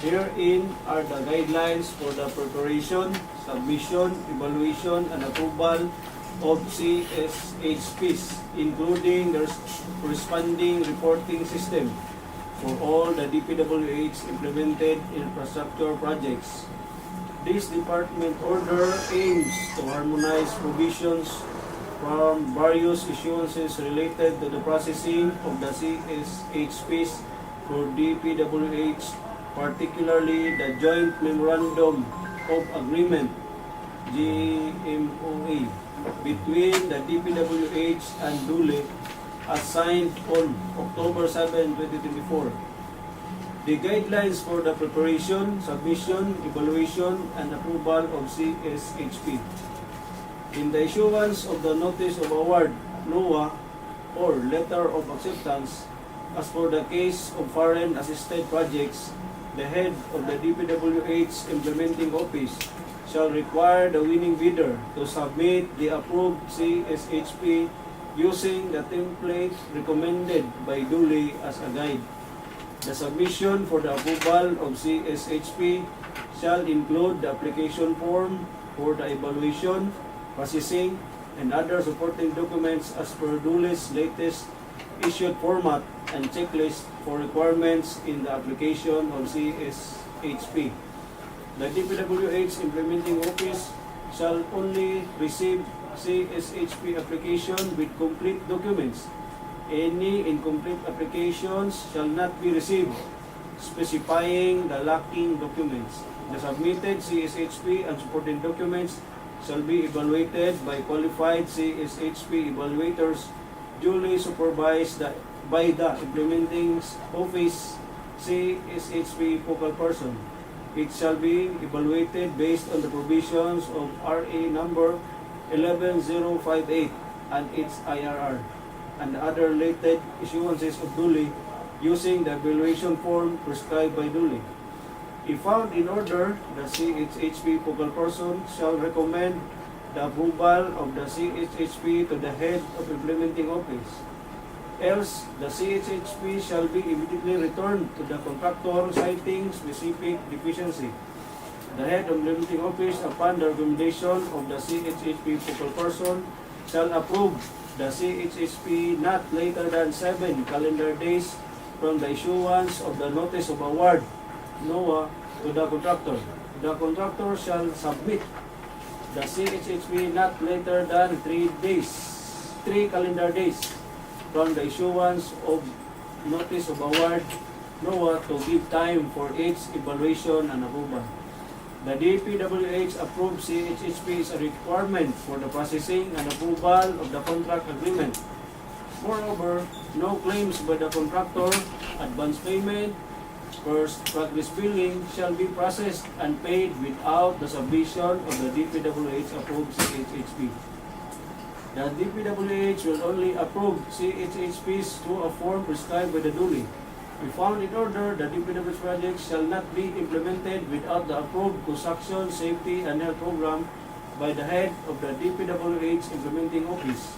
Herein are the guidelines for the preparation, submission, evaluation, and approval of CSHPs, including the corresponding reporting system for all the DPWH implemented infrastructure projects. This department order aims to harmonize provisions from various issuances related to the processing of the CSHPs for DPWH, particularly the Joint Memorandum of Agreement (JMOA) between the DPWH and DOLE as signed on October 7, 2024. The guidelines for the preparation, submission, evaluation, and approval of CSHP. In the issuance of the Notice of Award, NOA, or Letter of Acceptance, as for the case of foreign assisted projects, the head of the DPWH Implementing Office shall require the winning bidder to submit the approved CSHP using the template recommended by DOLE as a guide. The submission for the approval of CSHP shall include the application form for the evaluation, processing, and other supporting documents as per DOLE's latest issued format and checklist for requirements in the application of CSHP. The DPWH Implementing Office shall only receive CSHP application with complete documents. Any incomplete applications shall not be received, specifying the lacking documents. The submitted CSHP and supporting documents shall be evaluated by qualified CSHP evaluators duly supervised by the Implementing Office CSHP focal person. It shall be evaluated based on the provisions of RA number 11058 and its IRR and other related issuances of DOLE using the evaluation form prescribed by DOLE. If found in order, the CSHP focal person shall recommend the approval of the CSHP to the head of implementing office. Else, the CSHP shall be immediately returned to the contractor citing specific deficiency. The head of implementing office, upon the recommendation of the CSHP focal person, shall approve the CSHP not later than 7 calendar days from the issuance of the notice of award NOAA to the contractor. The contractor shall submit the CSHP not later than 3 calendar days from the issuance of notice of award NOAA to give time for its evaluation and approval. The DPWH approved CSHP is a requirement for the processing and approval of the contract agreement. Moreover, no claims by the contractor, advance payment, first practice billing shall be processed and paid without the submission of the DPWH approved CSHP. The DPWH will only approve CSHPs through a form prescribed by the DOLE. If found in order, the DPWH project shall not be implemented without the approved construction, safety, and health program by the head of the DPWH Implementing Office.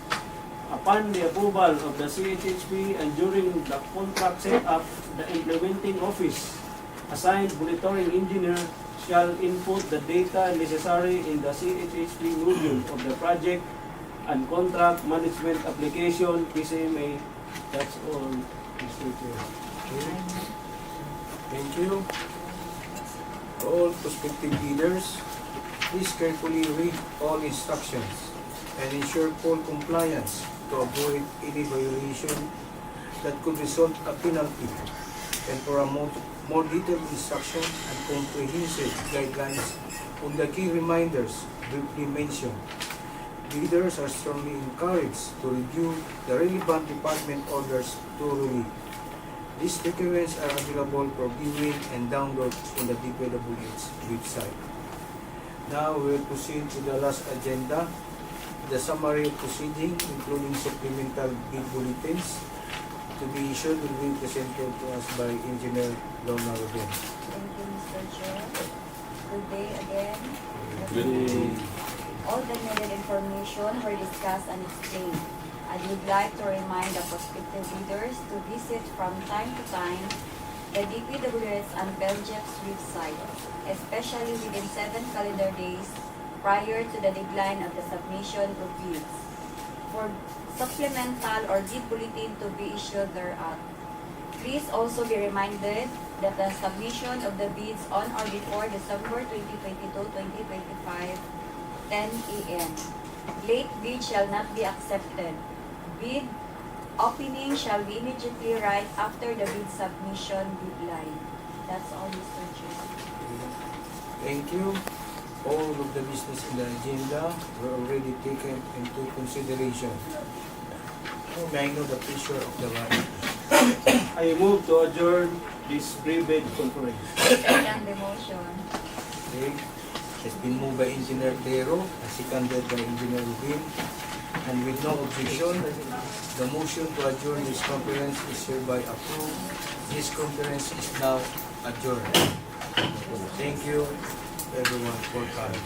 Upon the approval of the CSHP and during the contract setup, the Implementing Office assigned monitoring engineer shall input the data necessary in the CSHP module of the project and contract management application PCMA. That's all, Mr. Chair. Okay. Thank you. All prospective bidders, please carefully read all instructions and ensure full compliance to avoid any violation that could result a penalty, and for a more detailed instruction and comprehensive guidelines on the key reminders briefly mentioned. Bidders are strongly encouraged to review the relevant department orders thoroughly. These documents are available for viewing and download on the DPWH website. Now we will proceed to the last agenda, the summary of proceeding, including supplemental bid bulletins, to be issued will be presented to us by Engineer Lorna Rubin. Thank you, Mr. Chair. Good day again. Good day. All the needed information were discussed and explained. I would like to remind the prospective bidders to visit from time to time the DPWH and Belgium's website, especially within 7 calendar days prior to the deadline of the submission of bids, for supplemental or bid bulletin to be issued thereat. Please also be reminded that the submission of the bids on or before December 2022-2025, 10 a.m. Late bid shall not be accepted. Bid opening shall be immediately right after the bid submission deadline. That's all, Mr. Chair. Thank you. All of the business in the agenda were already taken into consideration. May I know the pleasure of the right? I move to adjourn this pre-bid conference. Second the motion. Okay. Has been moved by Engineer Dero and seconded by Engineer Rubin. And with no objection, the motion to adjourn this conference is hereby approved. This conference is now adjourned. Thank you. everyone for coming.